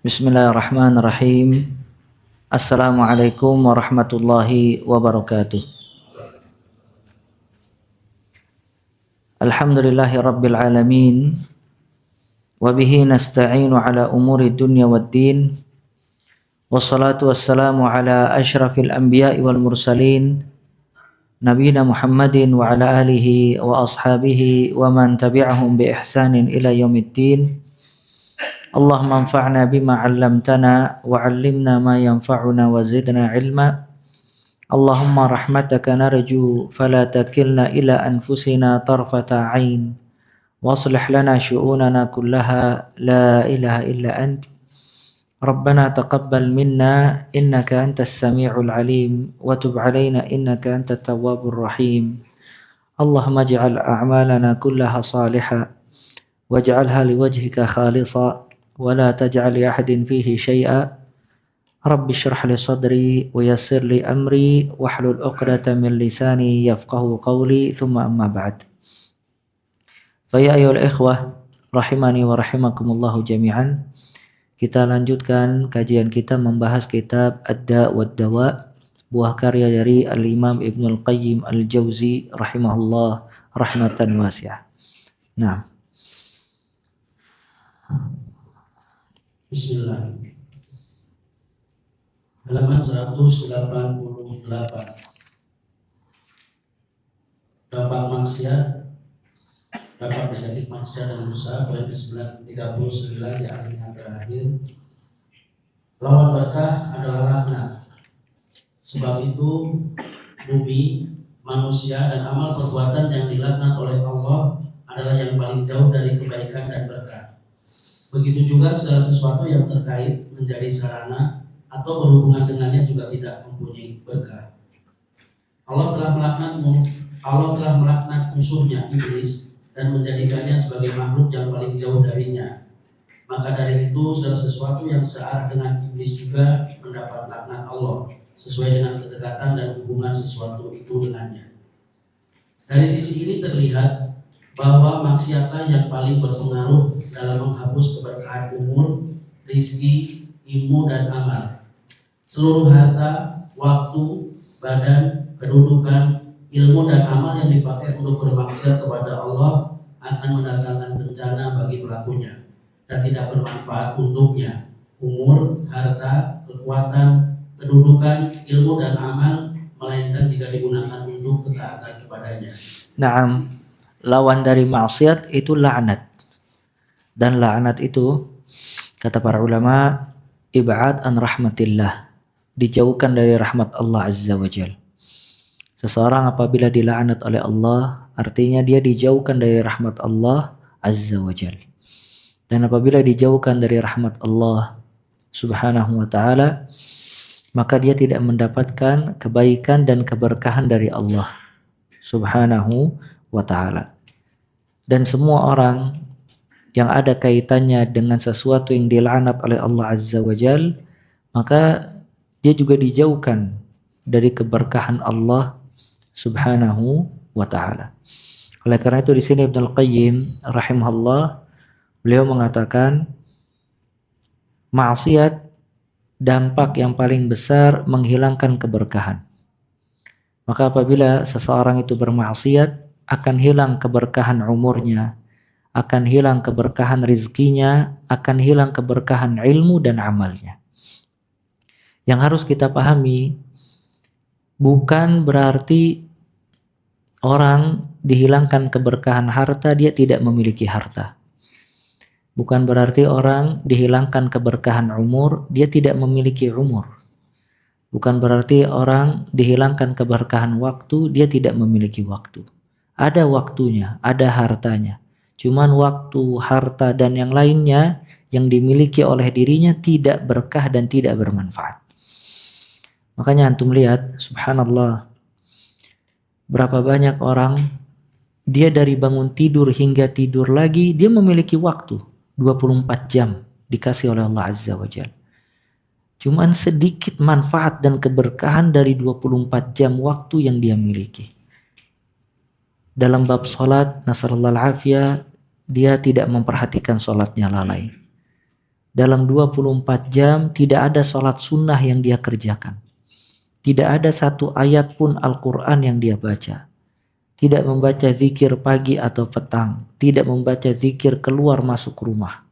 Bismillahirrahmanirrahim. Assalamualaikum warahmatullahi wabarakatuh. Alhamdulillahi rabbil alamin. Wabihi nasta'inu ala umuri dunya waddin. Wassalatu wassalamu ala ashrafil anbiya'i wal mursalin. Nabiyina Muhammadin wa ala alihi wa ashabihi wa man tabi'ahum bi ihsanin ila yaumiddin. Allahumma anfa'na bima 'allamtana wa 'allimna ma yanfa'una wa zidna 'ilma. Allahumma rahmataka narju fala takilna ila anfusina tarfata 'ain wa aslih lana syu'unana kullaha la ilaha illa ant. Rabbana taqabbal minna innaka antas sami'ul 'alim wa tub 'alaina innaka antat tawwabur rahim. Allahumma ij'al a'malana kullaha salihah waj'alha liwajhika khalisah ولا تجعل لأحد فيه شيئا رب اشرح لي صدري ويسر لي أمري واحلل عقدة من لساني يفقه قولي ثم أما بعد فيا أيها الإخوة rahimani wa rahimakumullahu jami'an. Kita lanjutkan kajian kita membahas kitab Ad-Da' wad-Dawa, buah karya dari Al-Imam Ibnul Qayyim Al-Jauzi rahimahullah rahmatan wasi'ah. Nah, Bismillah. Halaman 188. Dampak maksiat, dampak negatif maksiat dan dosa, poin ke-39 yang terakhir. Lawan berkah adalah laknat. Sebab itu bumi, manusia dan amal perbuatan yang dilaknat oleh Allah adalah yang paling jauh dari kebaikan dan berkah. Begitu juga segala sesuatu yang terkait menjadi sarana atau berhubungan dengannya juga tidak mempunyai berkah. Allah telah melaknat musuhnya iblis dan menjadikannya sebagai makhluk yang paling jauh darinya. Maka dari itu segala sesuatu yang searah dengan iblis juga mendapat laknat Allah sesuai dengan kedekatan dan hubungan sesuatu itu dengannya. Dari sisi ini terlihat bahwa maksiatlah yang paling berpengaruh dalam menghapus keberkahan umur, rizki, ilmu, dan amal. Seluruh harta, waktu, badan, kedudukan, ilmu, dan amal yang dipakai untuk bermaksiat kepada Allah akan mendatangkan bencana bagi pelakunya dan tidak bermanfaat untuknya. Umur, harta, kekuatan, kedudukan, ilmu, dan amal, melainkan jika digunakan untuk ketaatan kepadanya. Naam, lawan dari maksiat itu laknat. Dan laknat itu, kata para ulama, ib'ad an rahmatillah, dijauhkan dari rahmat Allah Azza wa Jal. Seseorang apabila dilaknat oleh Allah, artinya dia dijauhkan dari rahmat Allah Azza wa Jal. Dan apabila dijauhkan dari rahmat Allah Subhanahu wa ta'ala, maka dia tidak mendapatkan kebaikan dan keberkahan dari Allah Subhanahu wa ta'ala. Dan semua orang yang ada kaitannya dengan sesuatu yang dilaknat oleh Allah Azza wa Jal, maka dia juga dijauhkan dari keberkahan Allah Subhanahu wa ta'ala. Oleh karena itu di sini Ibnul Qayyim rahimahullah, beliau mengatakan maksiat dampak yang paling besar menghilangkan keberkahan. Maka apabila seseorang itu bermaksiat, akan hilang keberkahan umurnya, akan hilang keberkahan rizkinya, akan hilang keberkahan ilmu dan amalnya. Yang harus kita pahami, bukan berarti orang dihilangkan keberkahan harta, dia tidak memiliki harta. Bukan berarti orang dihilangkan keberkahan umur, dia tidak memiliki umur. Bukan berarti orang dihilangkan keberkahan waktu, dia tidak memiliki waktu. Ada waktunya, ada hartanya. Cuman waktu, harta, dan yang lainnya yang dimiliki oleh dirinya tidak berkah dan tidak bermanfaat. Makanya antum lihat, subhanallah, berapa banyak orang, dia dari bangun tidur hingga tidur lagi, dia memiliki waktu 24 jam dikasih oleh Allah Azza wa Jalla. Cuman sedikit manfaat dan keberkahan dari 24 jam waktu yang dia miliki. Dalam bab salat, nasallallahu alaihi, dia tidak memperhatikan salatnya lalai. dalam 24 jam tidak ada sholat sunnah yang dia kerjakan. Tidak ada satu ayat pun Al-Quran yang dia baca. Tidak membaca zikir pagi atau petang. Tidak membaca zikir keluar masuk rumah.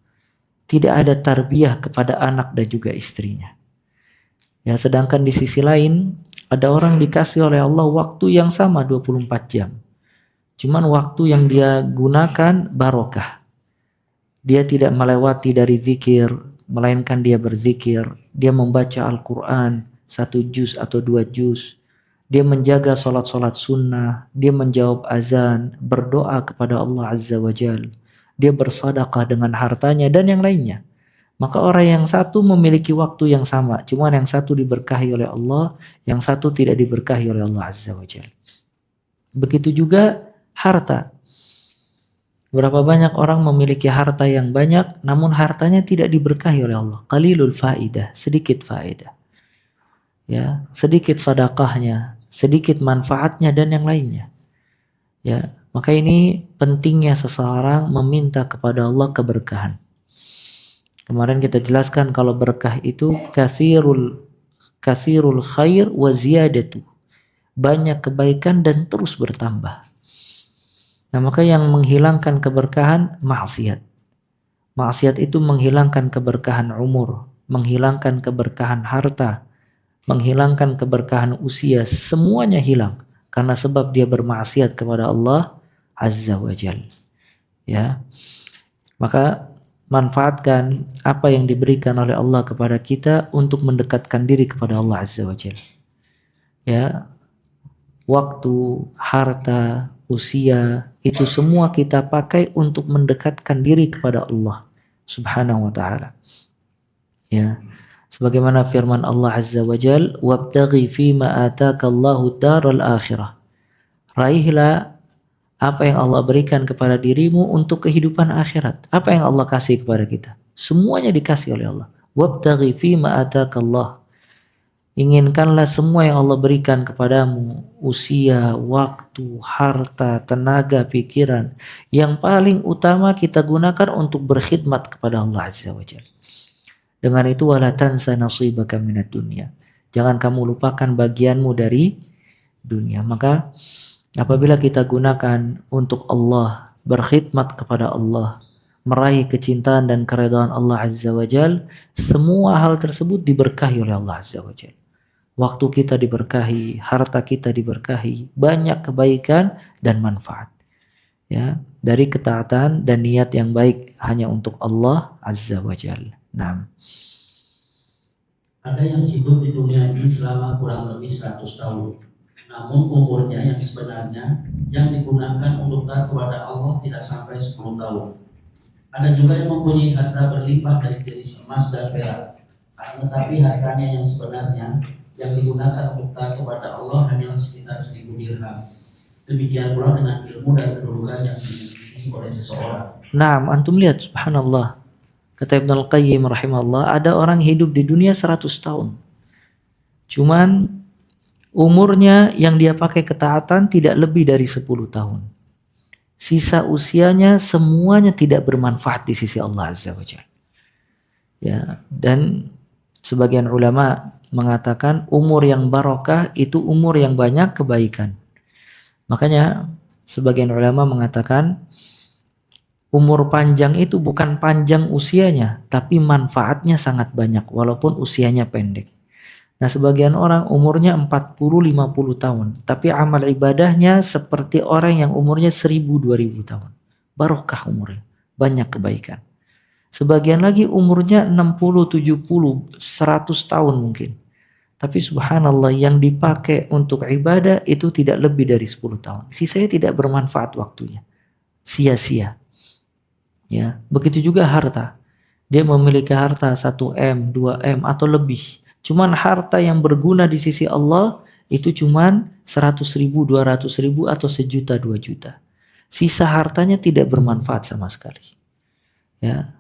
Tidak ada tarbiyah kepada anak dan juga istrinya. Ya, sedangkan di sisi lain ada orang dikasih oleh Allah waktu yang sama 24 jam. Cuman waktu yang dia gunakan barokah. Dia tidak melewati dari zikir, melainkan dia berzikir. Dia membaca Al-Quran 1 juz atau 2 juz. Dia menjaga sholat-sholat sunnah. Dia menjawab azan, berdoa kepada Allah Azza wa Jal. Dia bersedekah dengan hartanya dan yang lainnya. Maka orang yang satu memiliki waktu yang sama. Cuma yang satu diberkahi oleh Allah, yang satu tidak diberkahi oleh Allah Azza wa Jal. Begitu juga harta. Berapa banyak orang memiliki harta yang banyak, namun hartanya tidak diberkahi oleh Allah. Qalilul faidah, sedikit faedah. Ya, sedikit sedekahnya, sedikit manfaatnya dan yang lainnya. Ya, maka ini pentingnya seseorang meminta kepada Allah keberkahan. Kemarin kita jelaskan kalau berkah itu katsirul khair wa ziyadatu. Banyak kebaikan dan terus bertambah. Nah, maka yang menghilangkan keberkahan maksiat. Maksiat itu menghilangkan keberkahan umur, menghilangkan keberkahan harta, menghilangkan keberkahan usia, semuanya hilang karena sebab dia bermaksiat kepada Allah Azza wa Jal. Ya. Maka manfaatkan apa yang diberikan oleh Allah kepada kita untuk mendekatkan diri kepada Allah Azza wa Jal. Ya. Waktu, harta, usia, itu semua kita pakai untuk mendekatkan diri kepada Allah Subhanahu wa ta'ala. Ya. Sebagaimana firman Allah Azza wa Jal, "Wabtaghi fima ataka Allahu daral akhirah." Raihlah apa yang Allah berikan kepada dirimu untuk kehidupan akhirat. Apa yang Allah kasih kepada kita? Semuanya dikasih oleh Allah. Wabtaghi fima ataka Allah. Inginkanlah semua yang Allah berikan kepadamu, usia, waktu, harta, tenaga, pikiran. Yang paling utama kita gunakan untuk berkhidmat kepada Allah Azza wa Jalla. Dengan itu wala tansa nasibaka minad dunya. Jangan kamu lupakan bagianmu dari dunia. Maka apabila kita gunakan untuk Allah, berkhidmat kepada Allah, meraih kecintaan dan keridhaan Allah Azza wa Jalla, semua hal tersebut diberkahi oleh Allah Azza wa Jalla. Waktu kita diberkahi, harta kita diberkahi, banyak kebaikan dan manfaat. Ya, dari ketaatan dan niat yang baik hanya untuk Allah Azza wa Jalla. Nah, ada yang hidup di dunia ini selama kurang lebih 100 tahun. Namun umurnya yang sebenarnya yang digunakan untuk taat kepada Allah tidak sampai 10 tahun. Ada juga yang mempunyai harta berlimpah dari jenis emas dan perak. Tetapi hartanya yang sebenarnya yang digunakan untuk taat kepada Allah hanyalah sekitar 1000 dirham. Demikian pula dengan ilmu dan kedudukan yang dimiliki oleh seseorang. Nah, antum lihat subhanallah. Kata Ibnu Al-Qayyim rahimahullah, ada orang hidup di dunia 100 tahun. Cuman umurnya yang dia pakai ketaatan tidak lebih dari 10 tahun. Sisa usianya semuanya tidak bermanfaat di sisi Allah Azza wa Jalla. Ya, dan sebagian ulama mengatakan umur yang barokah itu umur yang banyak kebaikan. Makanya sebagian ulama mengatakan umur panjang itu bukan panjang usianya, tapi manfaatnya sangat banyak walaupun usianya pendek. Nah, sebagian orang umurnya 40-50 tahun, tapi amal ibadahnya seperti orang yang umurnya 1000-2000 tahun. Barokah umurnya, banyak kebaikan. Sebagian lagi umurnya 60-70, 100 tahun mungkin. Tapi subhanallah yang dipakai untuk ibadah itu tidak lebih dari 10 tahun. Sisanya tidak bermanfaat waktunya. Sia-sia. Ya, begitu juga harta. Dia memiliki harta 1M, 2M atau lebih. Cuman harta yang berguna di sisi Allah itu cuman 100.000, 200.000 atau 1 juta, 2 juta. Sisa hartanya tidak bermanfaat sama sekali. Ya.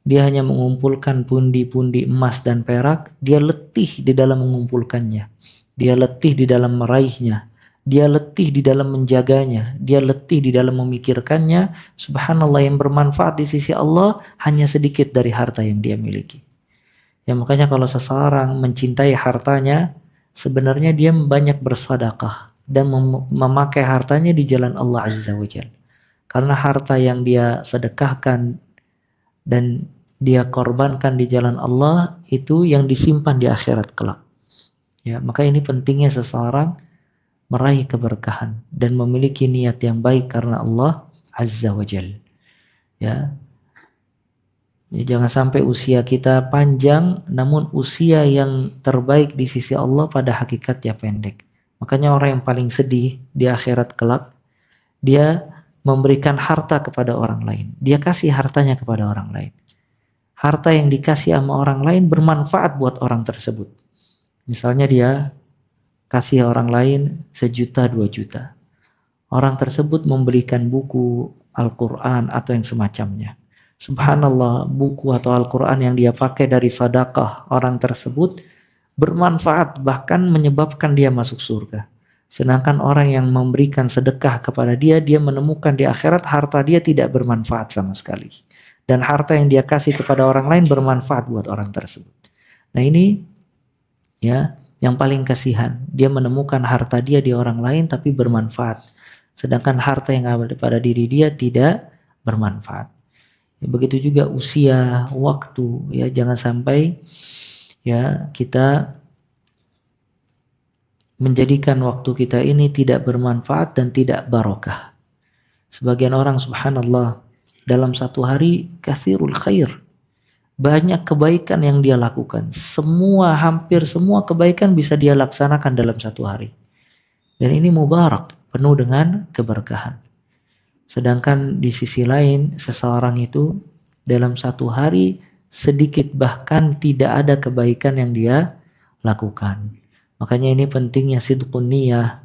Dia hanya mengumpulkan pundi-pundi emas dan perak, dia letih di dalam mengumpulkannya. Dia letih di dalam meraihnya. dia letih di dalam menjaganya, dia letih di dalam memikirkannya. Subhanallah, yang bermanfaat di sisi Allah hanya sedikit dari harta yang dia miliki. Ya makanya kalau seseorang mencintai hartanya, sebenarnya dia banyak bersedekah dan memakai hartanya di jalan Allah Azza wa Jalla. Karena harta yang dia sedekahkan dan dia korbankan di jalan Allah itu yang disimpan di akhirat kelak. Ya, maka ini pentingnya seseorang meraih keberkahan dan memiliki niat yang baik karena Allah Azza wa Jalla. Ya. Ya, jangan sampai usia kita panjang namun usia yang terbaik di sisi Allah pada hakikatnya pendek. Makanya orang yang paling sedih di akhirat kelak, dia memberikan harta kepada orang lain. Dia kasih hartanya kepada orang lain. Harta yang dikasih sama orang lain bermanfaat buat orang tersebut. Misalnya dia kasih orang lain 1 juta, 2 juta. Orang tersebut membelikan buku Al-Quran atau yang semacamnya. Subhanallah, buku atau Al-Quran yang dia pakai dari sedekah orang tersebut bermanfaat, bahkan menyebabkan dia masuk surga. Sedangkan orang yang memberikan sedekah kepada dia, dia menemukan di akhirat harta dia tidak bermanfaat sama sekali. Dan harta yang dia kasih kepada orang lain bermanfaat buat orang tersebut. Nah ini ya yang paling kasihan. Dia menemukan harta dia di orang lain tapi bermanfaat. Sedangkan harta yang ada pada diri dia tidak bermanfaat. Ya, begitu juga usia, waktu. Ya jangan sampai ya kita menjadikan waktu kita ini tidak bermanfaat dan tidak barokah. Sebagian orang subhanallah dalam satu hari kathirul khair. Banyak kebaikan yang dia lakukan. Hampir semua kebaikan bisa dia laksanakan dalam satu hari. Dan ini mubarak, penuh dengan keberkahan. Sedangkan di sisi lain, seseorang itu dalam satu hari sedikit bahkan tidak ada kebaikan yang dia lakukan. Makanya ini pentingnya sidqun niyah,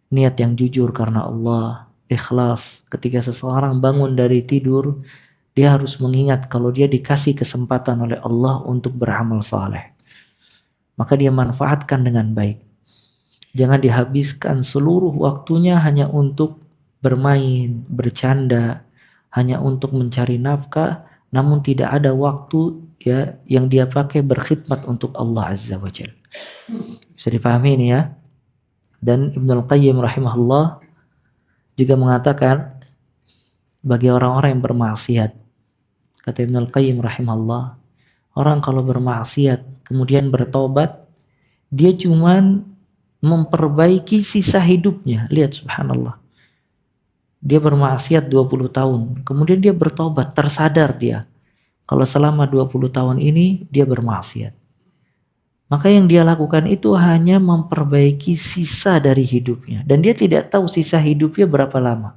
niat yang jujur karena Allah, ikhlas. Ketika seseorang bangun dari tidur, dia harus mengingat kalau dia dikasih kesempatan oleh Allah untuk beramal saleh. Maka dia manfaatkan dengan baik. Jangan dihabiskan seluruh waktunya hanya untuk bermain, bercanda, hanya untuk mencari nafkah, namun tidak ada waktu ya yang dia pakai berkhidmat untuk Allah Azza wa Jalla. Bisa dipahami ini ya. Dan Ibnul Qayyim rahimahullah juga mengatakan bagi orang-orang yang bermaksiat, kata Ibnul Qayyim rahimahullah, orang kalau bermaksiat kemudian bertobat, dia cuman memperbaiki sisa hidupnya. Lihat subhanallah. Dia bermaksiat 20 tahun, kemudian dia bertobat, tersadar dia kalau selama 20 tahun ini dia bermaksiat. Maka yang dia lakukan itu hanya memperbaiki sisa dari hidupnya. Dan dia tidak tahu sisa hidupnya berapa lama.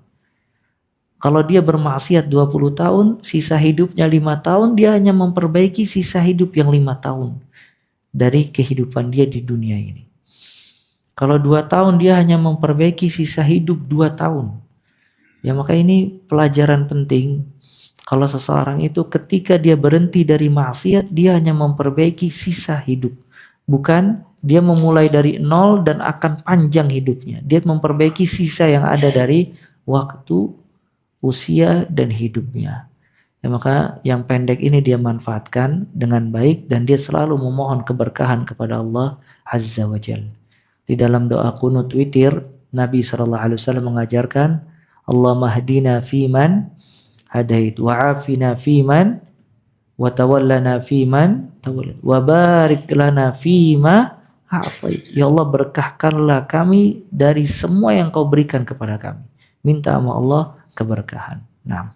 Kalau dia bermaksiat 20 tahun, sisa hidupnya 5 tahun, dia hanya memperbaiki sisa hidup yang 5 tahun. Dari kehidupan dia di dunia ini. Kalau 2 tahun, dia hanya memperbaiki sisa hidup 2 tahun. Ya maka ini pelajaran penting. Kalau seseorang itu ketika dia berhenti dari maksiat, dia hanya memperbaiki sisa hidup. Bukan dia memulai dari nol dan akan panjang hidupnya. Dia memperbaiki sisa yang ada dari waktu, usia, dan hidupnya. Ya, maka yang pendek ini dia manfaatkan dengan baik dan dia selalu memohon keberkahan kepada Allah Azza wa Jalla. Di dalam doa qunut witir, Nabi SAW mengajarkan, Allahumma hdina fiman hadait wa'afina fiman wa tawallana fiman tawallat wa barik lana fima a'tait. Ya Allah, berkahkanlah kami dari semua yang kau berikan kepada kami. Minta sama Allah keberkahan. Nah,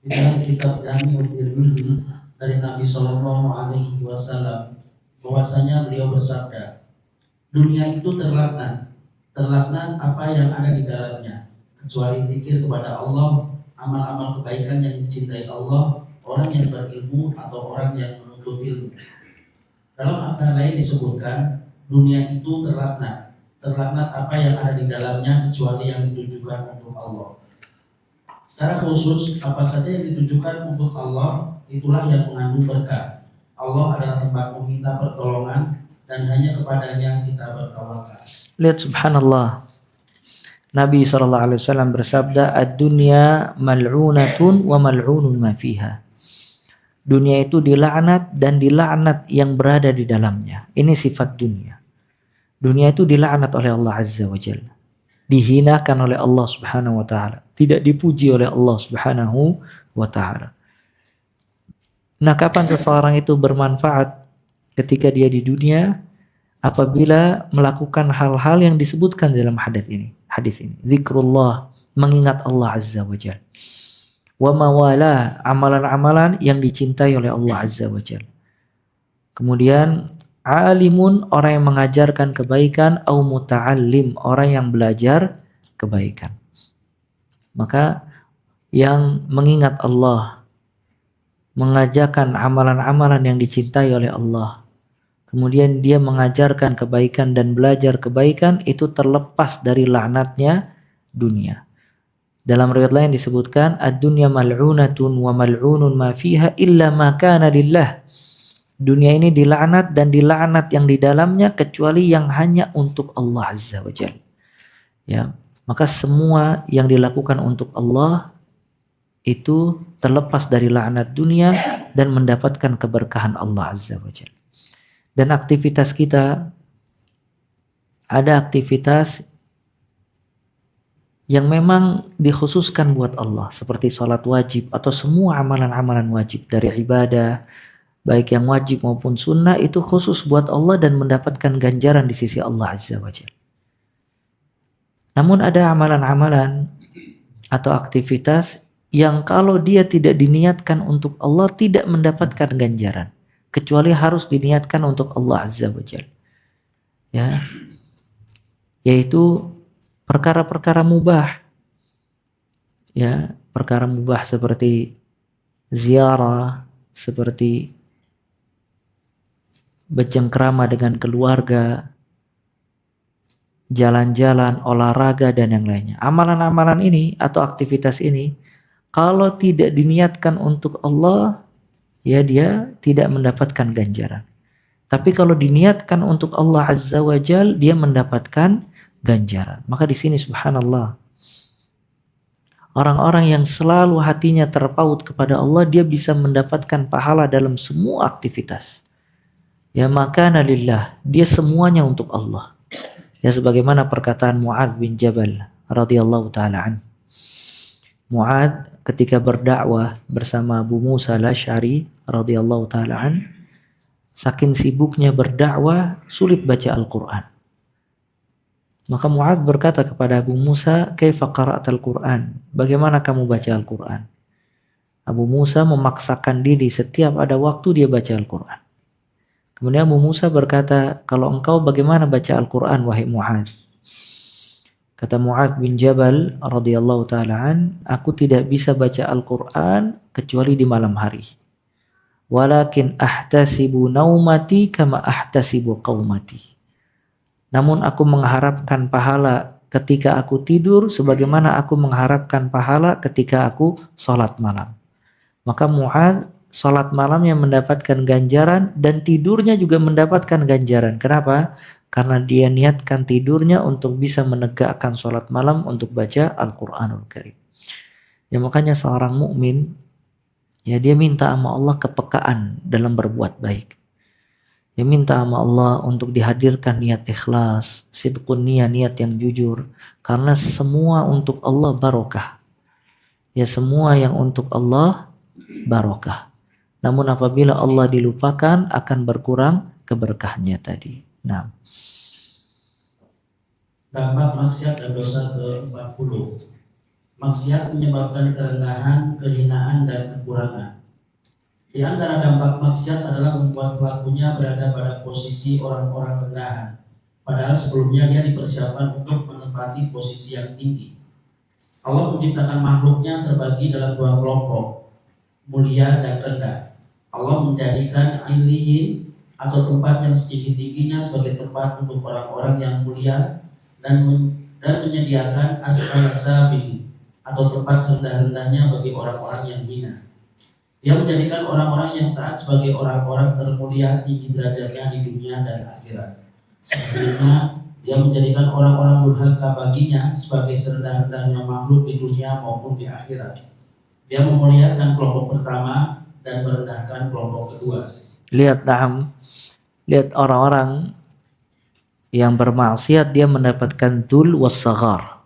di dalam kitab Jami'ul Tirmidzi dari Nabi Shallallahu Alaihi Wasallam bahwasanya beliau bersabda, dunia itu terlaknat, terlaknat apa yang ada di dalamnya, kecuali zikir kepada Allah, amal-amal kebaikan yang dicintai Allah, orang yang berilmu atau orang yang menuntut ilmu. Dalam asal lain disebutkan dunia itu terlaknat, terlaknat apa yang ada di dalamnya kecuali yang ditujukan untuk Allah. Secara khusus, apa saja yang ditujukan untuk Allah itulah yang mengandung berkah. Allah adalah tempat meminta pertolongan dan hanya kepadanya kita bertawakal. Lihat subhanallah. Nabi SAW bersabda, "Ad-dunya mal'unatun wa mal'unun ma fiha." Dunia itu dilaknat dan dilaknat yang berada di dalamnya. Ini sifat dunia. Dunia itu dilaknat oleh Allah Azza wa Jalla. Dihinakan oleh Allah Subhanahu wa taala, tidak dipuji oleh Allah Subhanahu wa taala. Nah, kapan seseorang itu bermanfaat? Ketika dia di dunia, apabila melakukan hal-hal yang disebutkan dalam hadis ini. Zikrullah, mengingat Allah Azza wa Jalla. Wa mawala, amalan-amalan yang dicintai oleh Allah Azza wa Jalla. Kemudian alimun, orang yang mengajarkan kebaikan, au muta'allim, orang yang belajar kebaikan. Maka yang mengingat Allah, mengajarkan amalan-amalan yang dicintai oleh Allah, kemudian dia mengajarkan kebaikan dan belajar kebaikan, itu terlepas dari laknatnya dunia. Dalam riwayat lain disebutkan, ad-dunya mal'unatun wa mal'unun ma fiha illa ma kana lillah. Dunia ini dilaknat dan dilaknat yang di dalamnya kecuali yang hanya untuk Allah Azza wa Jalla. Ya, maka semua yang dilakukan untuk Allah itu terlepas dari laknat dunia dan mendapatkan keberkahan Allah Azza wa Jalla. Dan aktivitas kita, ada aktivitas yang memang dikhususkan buat Allah, seperti sholat wajib atau semua amalan-amalan wajib dari ibadah, baik yang wajib maupun sunnah, itu khusus buat Allah dan mendapatkan ganjaran di sisi Allah Azza wa Jalla. Namun ada amalan-amalan atau aktivitas yang kalau dia tidak diniatkan untuk Allah tidak mendapatkan ganjaran, kecuali harus diniatkan untuk Allah Azza wa Jalla. Ya, yaitu perkara-perkara mubah. Ya, perkara mubah seperti ziarah, seperti bercengkrama dengan keluarga, jalan-jalan, olahraga, dan yang lainnya. Amalan-amalan ini atau aktivitas ini, kalau tidak diniatkan untuk Allah, ya dia tidak mendapatkan ganjaran. Tapi kalau diniatkan untuk Allah Azza wa Jal, dia mendapatkan ganjaran. Maka di sini subhanallah, orang-orang yang selalu hatinya terpaut kepada Allah, dia bisa mendapatkan pahala dalam semua aktivitas. Ya, makana lillah, dia semuanya untuk Allah. Ya, sebagaimana perkataan Mu'adz bin Jabal radhiyallahu taala an. Mu'adz ketika berdakwah bersama Abu Musa al-Asy'ari radhiyallahu taala an, saking sibuknya berdakwah sulit baca Al-Qur'an. Maka Mu'adz berkata kepada Abu Musa, "Kaifa qara'tal Qur'an?" Bagaimana kamu baca Al-Qur'an? Abu Musa memaksakan diri setiap ada waktu dia baca Al-Qur'an. Kemudian Abu Musa berkata, "Kalau engkau bagaimana baca Al-Qur'an wahai Mu'adz?" Kata Mu'adz bin Jabal radhiyallahu taala an, "Aku tidak bisa baca Al-Qur'an kecuali di malam hari. Walakin ahtasibu naumati kama ahtasibu qaumati." Namun aku mengharapkan pahala ketika aku tidur sebagaimana aku mengharapkan pahala ketika aku sholat malam. Maka Mu'adz sholat malamnya mendapatkan ganjaran dan tidurnya juga mendapatkan ganjaran. Kenapa? Karena dia niatkan tidurnya untuk bisa menegakkan sholat malam untuk baca Al-Quranul Karim. Ya, makanya seorang mukmin, ya dia minta sama Allah kepekaan dalam berbuat baik. Ya, minta sama Allah untuk dihadirkan niat ikhlas, sidqun niat yang jujur. Karena semua untuk Allah barokah. Ya, semua yang untuk Allah barokah. Namun apabila Allah dilupakan akan berkurang keberkahnya tadi. Nah, dampak maksiat dan dosa ke-40. Maksiat menyebabkan kerendahan, kehinaan, dan kekurangan. Di antara dampak maksiat adalah membuat pelakunya berada pada posisi orang-orang rendahan, padahal sebelumnya dia dipersiapkan untuk menempati posisi yang tinggi. Allah menciptakan makhluknya terbagi dalam dua kelompok, mulia dan rendah. Allah menjadikan illiyin atau tempat yang setinggi-tingginya sebagai tempat untuk orang-orang yang mulia dan menyediakan asfal safili atau tempat serendah-rendahnya bagi orang-orang yang hina. Dia menjadikan orang-orang yang taat sebagai orang-orang termulia tinggi derajatnya di dunia dan akhirat. Sebaliknya, dia menjadikan orang-orang durhaka baginya sebagai serendah-rendahnya makhluk di dunia maupun di akhirat. Dia memuliakan kelompok pertama dan merendahkan kelompok kedua. Lihat, na'am, lihat orang-orang yang bermaksiat, dia mendapatkan dzul was-saghar,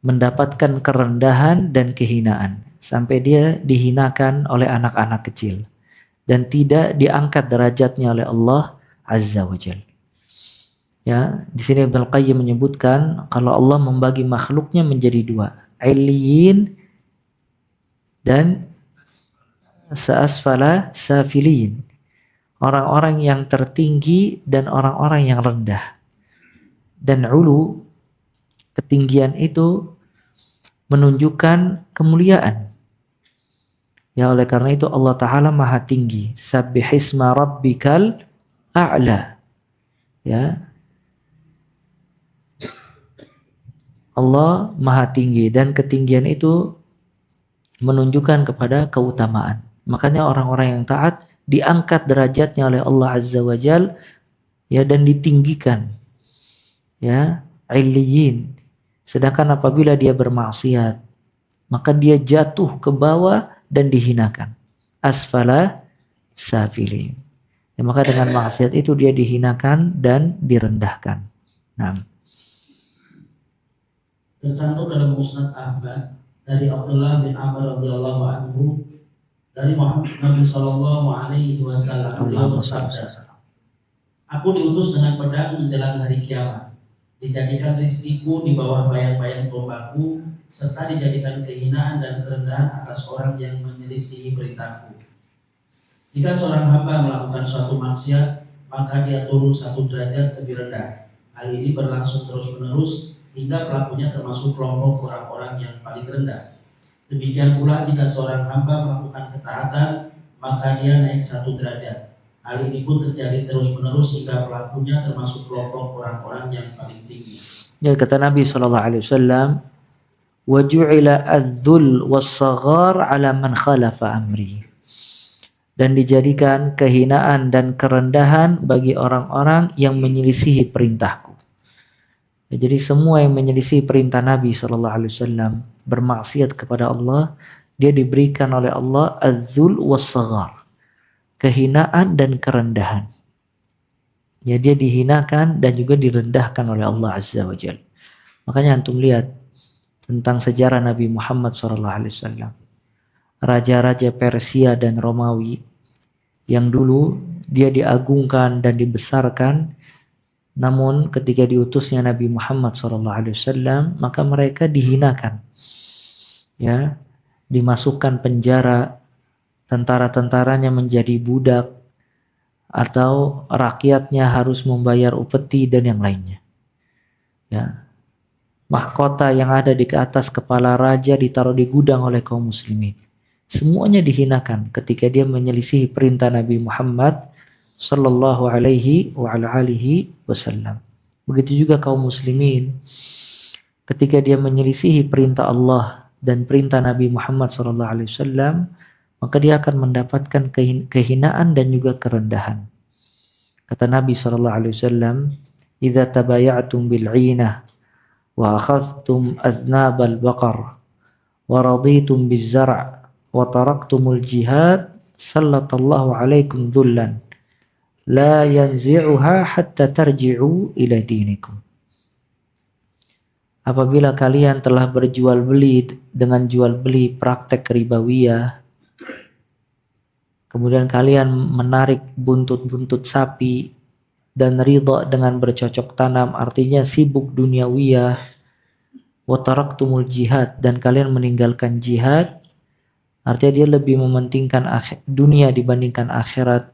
mendapatkan kerendahan dan kehinaan, sampai dia dihinakan oleh anak-anak kecil dan tidak diangkat derajatnya oleh Allah Azza wa Jalla. Ya, di sini Ibnu Qayyim menyebutkan kalau Allah membagi makhluknya menjadi dua, illiyin dan sa'asfala safilin, orang-orang yang tertinggi dan orang-orang yang rendah. Dan ulu, ketinggian itu menunjukkan kemuliaan. Ya, oleh karena itu Allah Ta'ala maha tinggi. Sabbihisma rabbikal a'la. Ya, Allah maha tinggi dan ketinggian itu menunjukkan kepada keutamaan. Makanya orang-orang yang taat diangkat derajatnya oleh Allah Azza wa Jal, ya, dan ditinggikan, ya, illiyin. Sedangkan apabila dia bermaksiat, maka dia jatuh ke bawah dan dihinakan, asfala safilin. Ya, maka dengan maksiat itu dia dihinakan dan direndahkan. Nah, Tercantum dalam Musnad Ahmad dari Abdullah bin Amr radhiyallahu anhu dari Muhammad Nabi sallallahu alaihi wasallam, beliau bersabda, "Aku diutus dengan pedang menjelang hari kiamat. Dijadikan rizkiku di bawah bayang-bayang tombakku, serta dijadikan kehinaan dan kerendahan atas orang yang menyelisihi perintahku. Jika seorang hamba melakukan suatu maksiat, maka dia turun satu derajat lebih rendah. Hal ini berlangsung terus-menerus hingga pelakunya termasuk kelompok orang-orang yang paling rendah. Demikian pula jika seorang hamba melakukan ketaatan, maka dia naik satu derajat. Hal ini pun terjadi terus-menerus hingga pelakunya termasuk kelompok orang-orang yang paling tinggi." ya, kata Nabi SAW, wa ju'ila adz-dzul was-saghar 'ala man khalafa amri. Dan dijadikan kehinaan dan kerendahan bagi orang-orang yang menyelisihi perintahku. Ya, jadi semua yang menyelisihi perintah Nabi SAW, bermaksiat kepada Allah, dia diberikan oleh Allah az-dzul was-saghar, kehinaan dan kerendahan. Ya, dia dihinakan dan juga direndahkan oleh Allah Azza wa Jalla. Makanya antum lihat tentang sejarah Nabi Muhammad SAW. Raja-raja Persia dan Romawi yang dulu dia diagungkan dan dibesarkan, namun ketika diutusnya Nabi Muhammad SAW, maka mereka dihinakan, ya, dimasukkan penjara, tentara-tentaranya menjadi budak, atau rakyatnya harus membayar upeti dan yang lainnya. Ya, mahkota yang ada di atas kepala raja ditaruh di gudang oleh kaum muslimin. Semuanya dihinakan ketika dia menyelisihi perintah Nabi Muhammad sallallahu alaihi wa ala alihi wasallam. Begitu juga kaum muslimin ketika dia menyelisihi perintah Allah dan perintah Nabi Muhammad sallallahu alaihi wasallam, maka dia akan mendapatkan kehinaan dan juga kerendahan. Kata Nabi sallallahu alaihi wasallam, "Idza tabaya'tum bil 'inah wa akhadhtum aznabal baqar wa raditum biz zar' wa taraktumul jihad, sallatallahu alaikum dhullan la yanzi'uha hatta tarji'u ila dinikum." Apabila kalian telah berjual beli dengan jual beli praktek ribawiyah, kemudian kalian menarik buntut-buntut sapi dan ridha dengan bercocok tanam, artinya sibuk duniawiyah, wa taraktumul jihad, dan kalian meninggalkan jihad, artinya dia lebih mementingkan dunia dibandingkan akhirat,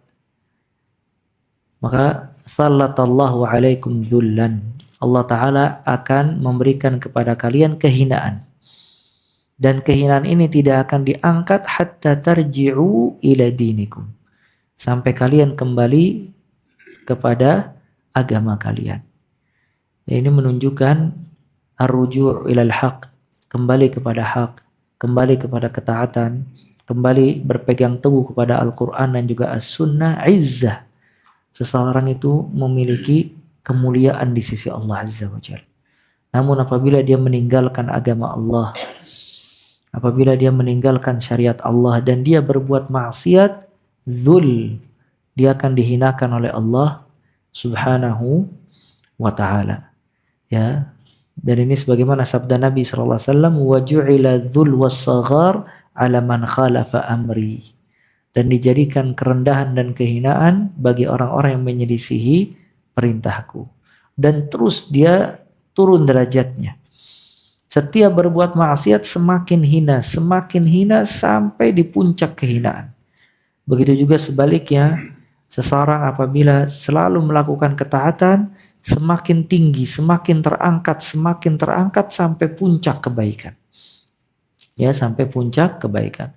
maka sallatallahu alaikum dzullan, Allah Ta'ala akan memberikan kepada kalian kehinaan. Dan kehinaan ini tidak akan diangkat hatta tarji'u ila dinikum, sampai kalian kembali kepada agama kalian. Ya, ini menunjukkan ar-ruju' ilal haq, kembali kepada hak, kembali kepada ketaatan, kembali berpegang teguh kepada Al-Quran dan juga As-Sunnah, izzah. Seseorang itu memiliki kemuliaan di sisi Allah Azza wa Jalla. Namun apabila dia meninggalkan agama Allah, apabila dia meninggalkan syariat Allah dan dia berbuat maksiat, dzul, dia akan dihinakan oleh Allah Subhanahu wa taala. Ya. Dan ini sebagaimana sabda Nabi sallallahu alaihi wasallam, wa ju'ila dzul was-saghar 'ala man khalafa amri. Dan dijadikan kerendahan dan kehinaan bagi orang-orang yang menyelisihi perintahku. Dan terus dia turun derajatnya. Setiap berbuat maksiat semakin hina sampai di puncak kehinaan. Begitu juga sebaliknya, seseorang apabila selalu melakukan ketaatan, semakin tinggi, semakin terangkat sampai puncak kebaikan. Ya, sampai puncak kebaikan.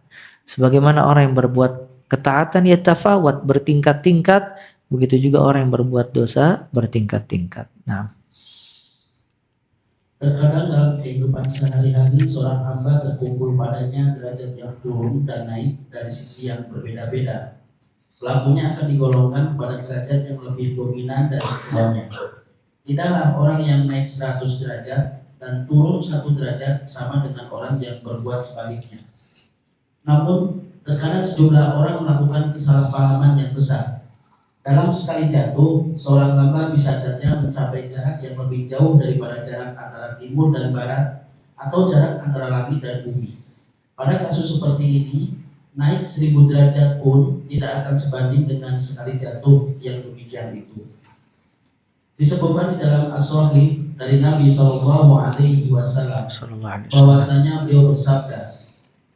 Sebagaimana orang yang berbuat ketaatan ya tafawat, bertingkat-tingkat, begitu juga orang yang berbuat dosa bertingkat-tingkat. Nah, terkadang dalam kehidupan sehari-hari seorang hamba terkumpul padanya derajat yang turun dan naik dari sisi yang berbeda-beda. Pelakunya akan digolongkan pada derajat yang lebih dominan dari keduanya. Tidaklah orang yang naik 100 derajat dan turun 1 derajat sama dengan orang yang berbuat sebaliknya. Namun, terkadang sejumlah orang melakukan kesalahpahaman yang besar. Dalam sekali jatuh, seorang hamba bisa saja mencapai jarak yang lebih jauh daripada jarak antara timur dan barat atau jarak antara langit dan bumi. Pada kasus seperti ini, naik 1000 derajat pun tidak akan sebanding dengan sekali jatuh yang demikian itu. Disebutkan di dalam As-Sahih dari Nabi SAW bahwasanya beliau bersabda,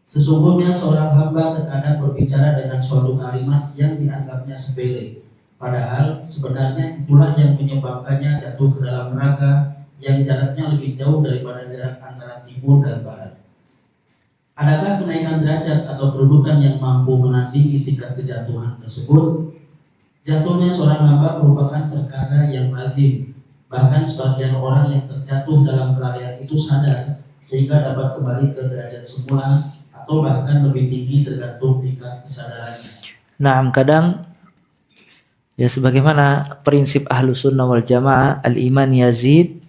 sesungguhnya seorang hamba terkadang berbicara dengan suatu kalimat yang dianggapnya sepele, padahal sebenarnya itulah yang menyebabkannya jatuh ke dalam neraka yang jaraknya lebih jauh daripada jarak antara timur dan barat. Adakah kenaikan derajat atau kedudukan yang mampu menandingi tingkat kejatuhan tersebut? Jatuhnya seorang hamba merupakan perkara yang lazim. Bahkan sebagian orang yang terjatuh dalam kelalaian itu sadar sehingga dapat kembali ke derajat semula atau bahkan lebih tinggi tergantung tingkat kesadarannya. Nah, kadang ya sebagaimana prinsip Ahlus Sunnah wal Jamaah, al-iman yazid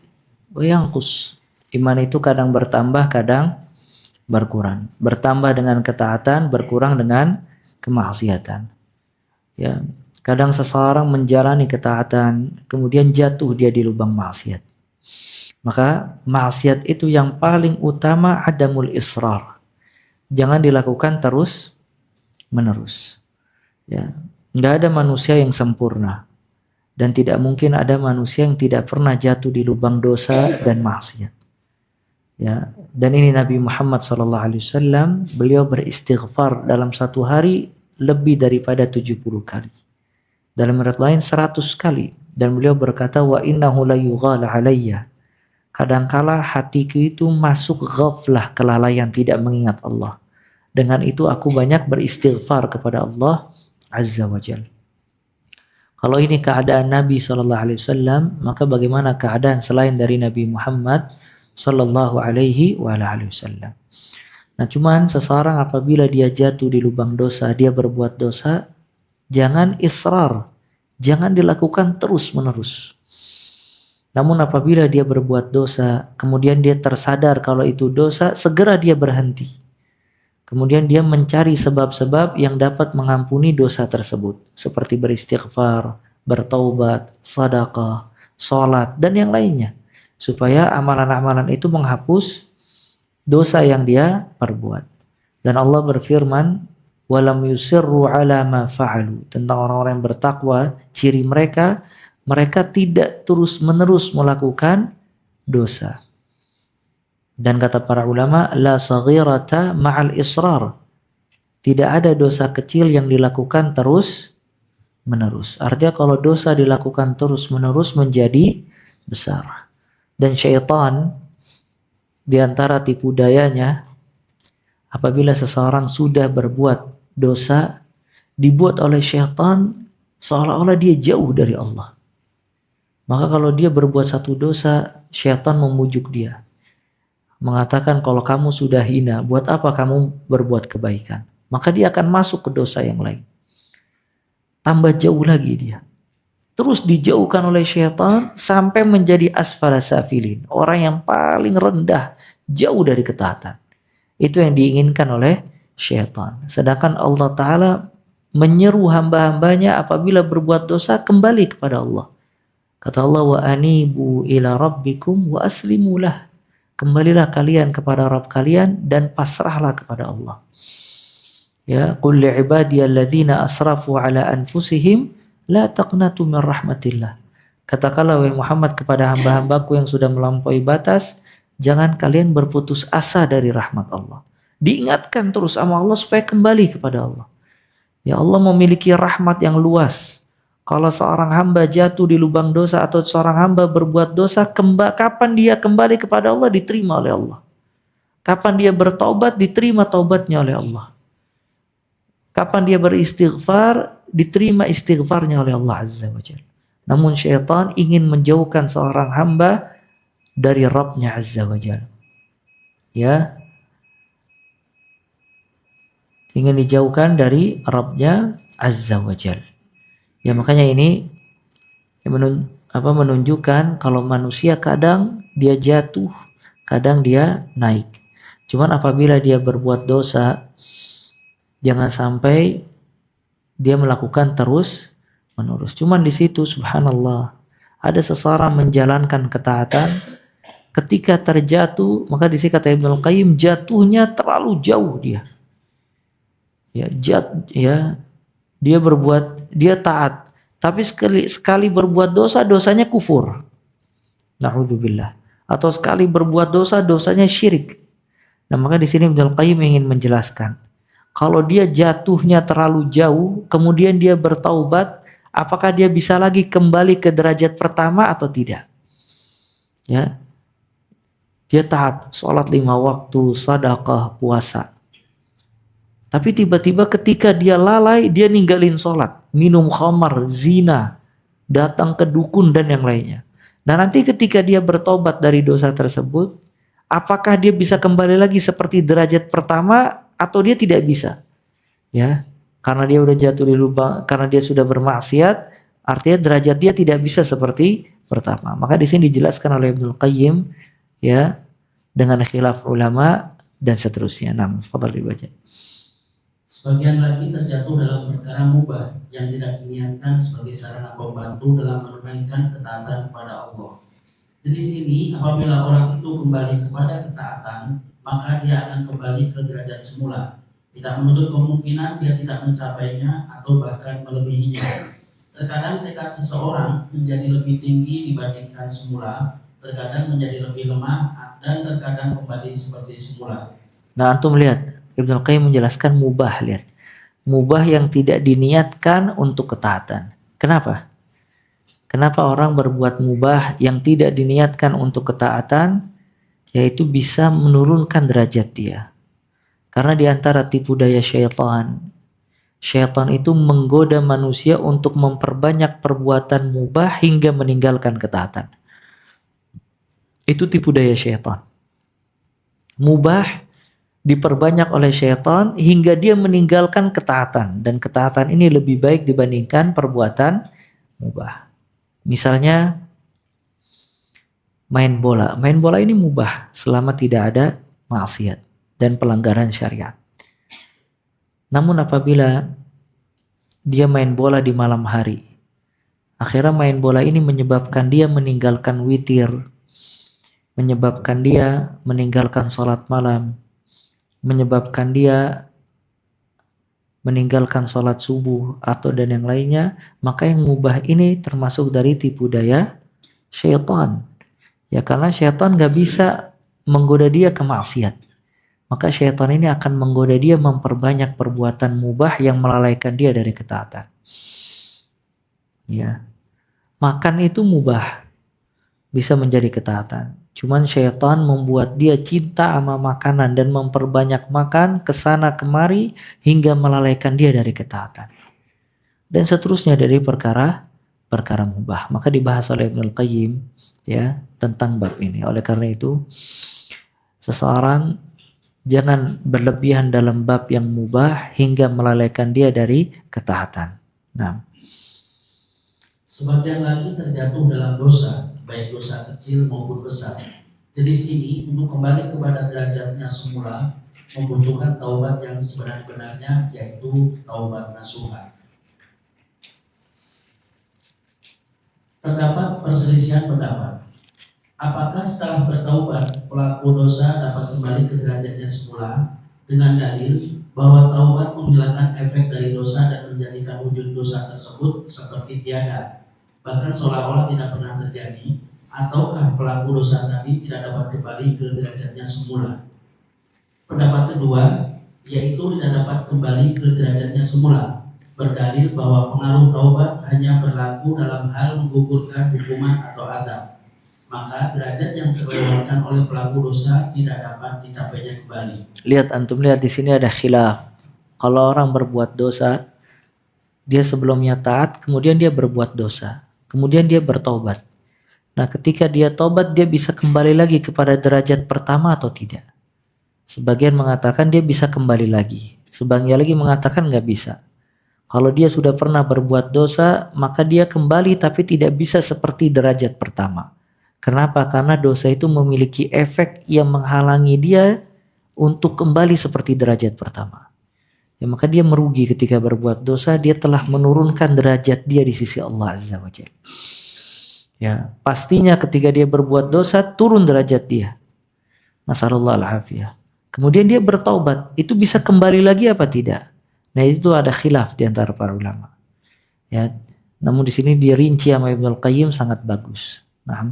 wa yanqus. Iman itu kadang bertambah, kadang berkurang. Bertambah dengan ketaatan, berkurang dengan kemaksiatan. Ya, kadang seseorang menjalani ketaatan, kemudian jatuh dia di lubang maksiat. Maka maksiat itu yang paling utama adamul israr. Jangan dilakukan terus menerus. Ya, enggak ada manusia yang sempurna dan tidak mungkin ada manusia yang tidak pernah jatuh di lubang dosa dan maksiat. Ya, dan ini Nabi Muhammad SAW, beliau beristighfar dalam satu hari lebih daripada 70 kali. Dalam riwayat lain 100 kali. Dan beliau berkata, wa innahu la yughala alayya. Kadangkala hatiku itu masuk ghaflah, kelalaian, tidak mengingat Allah. Dengan itu aku banyak beristighfar kepada Allah Azza wa Jalla. Kalau ini keadaan Nabi SAW, maka bagaimana keadaan selain dari Nabi Muhammad SAW? Nah, cuman seseorang apabila dia jatuh di lubang dosa, dia berbuat dosa, jangan israr, jangan dilakukan terus-menerus. Namun apabila dia berbuat dosa, kemudian dia tersadar kalau itu dosa, segera dia berhenti. Kemudian dia mencari sebab-sebab yang dapat mengampuni dosa tersebut, seperti beristighfar, bertaubat, sedekah, salat, dan yang lainnya, supaya amalan-amalan itu menghapus dosa yang dia perbuat. Dan Allah berfirman, walam yusirru ala ma fa'alu, tentang orang-orang yang bertakwa, ciri mereka tidak terus-menerus melakukan dosa. Dan kata para ulama, la saghirata ma'al israr. Tidak ada dosa kecil yang dilakukan terus-menerus. Artinya kalau dosa dilakukan terus-menerus menjadi besar. Dan syaitan di antara tipu dayanya, apabila seseorang sudah berbuat dosa, dibuat oleh syaitan seolah-olah dia jauh dari Allah. Maka kalau dia berbuat satu dosa, syaitan memujuk dia, mengatakan kalau kamu sudah hina, buat apa kamu berbuat kebaikan? maka dia akan masuk ke dosa yang lain. Tambah jauh lagi dia. Terus dijauhkan oleh syaitan sampai menjadi asfala safilin. Orang yang paling rendah, jauh dari ketaatan. Itu yang diinginkan oleh syaitan. Sedangkan Allah Ta'ala menyeru hamba-hambanya apabila berbuat dosa kembali kepada Allah. Kata Allah, wa anibu ila rabbikum wa aslimulah. Kembalilah kalian kepada Rabb kalian dan pasrahlah kepada Allah. Ya, qul li'ibadiyalladzina asrafu ala anfusihim la taqnatu min rahmatillah. Katakanlah wahai Muhammad kepada hamba-hambaku yang sudah melampaui batas, jangan kalian berputus asa dari rahmat Allah. Diingatkan terus sama Allah supaya kembali kepada Allah. Ya, Allah memiliki rahmat yang luas. Kalau seorang hamba jatuh di lubang dosa atau seorang hamba berbuat dosa, kapan dia kembali kepada Allah diterima oleh Allah. Kapan dia bertaubat diterima taubatnya oleh Allah. Kapan dia beristighfar diterima istighfarnya oleh Allah Azza wa Jalla. Namun syaitan ingin menjauhkan seorang hamba dari Rabbnya Azza wa Jalla. Ya, ingin dijauhkan dari Rabbnya Azza wa Jalla. Ya, makanya ini menunjukkan kalau manusia kadang dia jatuh, kadang dia naik. Cuman apabila dia berbuat dosa, jangan sampai dia melakukan terus menerus. Cuman di situ subhanallah, ada seseorang menjalankan ketaatan, ketika terjatuh, maka di sini kata Ibnu Qayyim, jatuhnya terlalu jauh dia. Dia taat, tapi sekali berbuat dosa, dosanya kufur. Na'udzubillah. Atau sekali berbuat dosa, dosanya syirik. Nah, maka di sini Ibnu Qayyim ingin menjelaskan, kalau dia jatuhnya terlalu jauh, kemudian dia bertaubat, apakah dia bisa lagi kembali ke derajat pertama atau tidak? Ya, dia taat, sholat 5 waktu, sedekah, puasa. Tapi tiba-tiba ketika dia lalai, dia ninggalin sholat, minum khamar, zina, datang ke dukun dan yang lainnya. Nah, nanti ketika dia bertobat dari dosa tersebut, apakah dia bisa kembali lagi seperti derajat pertama atau dia tidak bisa? Ya, karena dia udah jatuh di lubang, karena dia sudah bermaksiat, artinya derajat dia tidak bisa seperti pertama. Maka di sini dijelaskan oleh Ibnu Qayyim, ya, dengan khilaf ulama dan seterusnya. Nah, fadhal dibaca. Sebagian lagi terjatuh dalam perkara mubah yang tidak diniatkan sebagai sarana pembantu dalam menunaikan ketaatan kepada Allah. Jenis ini apabila orang itu kembali kepada ketaatan, maka dia akan kembali ke derajat semula. Tidak menutup kemungkinan dia tidak mencapainya atau bahkan melebihinya. Terkadang tekad seseorang menjadi lebih tinggi dibandingkan semula, terkadang menjadi lebih lemah, dan terkadang kembali seperti semula. Nah, antum lihat, Ibnu Qayyim menjelaskan mubah, lihat. Mubah yang tidak diniatkan untuk ketaatan. Kenapa? Kenapa orang berbuat mubah yang tidak diniatkan untuk ketaatan, yaitu bisa menurunkan derajat dia. Karena di antara tipu daya syaitan, syaitan itu menggoda manusia untuk memperbanyak perbuatan mubah hingga meninggalkan ketaatan. Itu tipu daya syaitan. Mubah diperbanyak oleh syaitan hingga dia meninggalkan ketaatan, dan ketaatan ini lebih baik dibandingkan perbuatan mubah. Misalnya main bola. Main bola ini mubah selama tidak ada maksiat dan pelanggaran syariat. Namun apabila dia main bola di malam hari, akhirnya main bola ini menyebabkan dia meninggalkan witir, menyebabkan dia meninggalkan sholat malam, menyebabkan dia meninggalkan sholat subuh atau dan yang lainnya, maka yang mubah ini termasuk dari tipu daya syaitan. Ya, karena syaitan gak bisa menggoda dia ke maksiat, maka syaitan ini akan menggoda dia memperbanyak perbuatan mubah yang melalaikan dia dari ketaatan. Ya, makan itu mubah, bisa menjadi ketaatan. Cuman syaitan membuat dia cinta sama makanan dan memperbanyak makan kesana kemari hingga melalaikan dia dari ketaatan. Dan seterusnya dari perkara mubah. Maka dibahas oleh Ibnu Qayyim, ya, tentang bab ini. Oleh karena itu, seseorang Jangan berlebihan dalam bab yang mubah hingga melalaikan dia dari ketaatan. Nah, sebagian lagi terjatuh dalam dosa, baik dosa kecil maupun besar. Jenis ini untuk kembali kepada derajatnya semula membutuhkan taubat yang sebenar-benarnya, yaitu taubat nasuha. Terdapat perselisihan pendapat. Apakah setelah bertaubat pelaku dosa dapat kembali ke derajatnya semula dengan dalil bahwa taubat menghilangkan efek dari dosa dan menjadikan wujud dosa tersebut seperti tiada, bahkan seolah-olah tidak pernah terjadi, ataukah pelaku dosa tadi tidak dapat kembali ke derajatnya semula? Pendapat kedua, yaitu tidak dapat kembali ke derajatnya semula, berdalil bahwa pengaruh taubat hanya berlaku dalam hal menggugurkan hukuman atau adab. Maka derajat yang terlewatkan oleh pelaku dosa tidak dapat dicapainya kembali. Lihat antum, lihat di sini ada khilaf. Kalau orang berbuat dosa, dia sebelumnya taat, kemudian dia berbuat dosa, kemudian dia bertobat. Nah, ketika dia tobat, dia bisa kembali lagi kepada derajat pertama atau tidak? Sebagian mengatakan dia bisa kembali lagi, sebagian lagi mengatakan nggak bisa. Kalau dia sudah pernah berbuat dosa, maka dia kembali tapi tidak bisa seperti derajat pertama. Kenapa? Karena dosa itu memiliki efek yang menghalangi dia untuk kembali seperti derajat pertama. Ya, maka dia merugi ketika berbuat dosa, dia telah menurunkan derajat dia di sisi Allah Azza wa Jalla. Ya, pastinya ketika dia berbuat dosa turun derajat dia. Nasallallahu al-afiyah. Kemudian dia bertaubat, itu bisa kembali lagi apa tidak? Nah, itu ada khilaf di antara para ulama. Ya, namun di sini dirinci sama Ibnu Qayyim sangat bagus. Nah,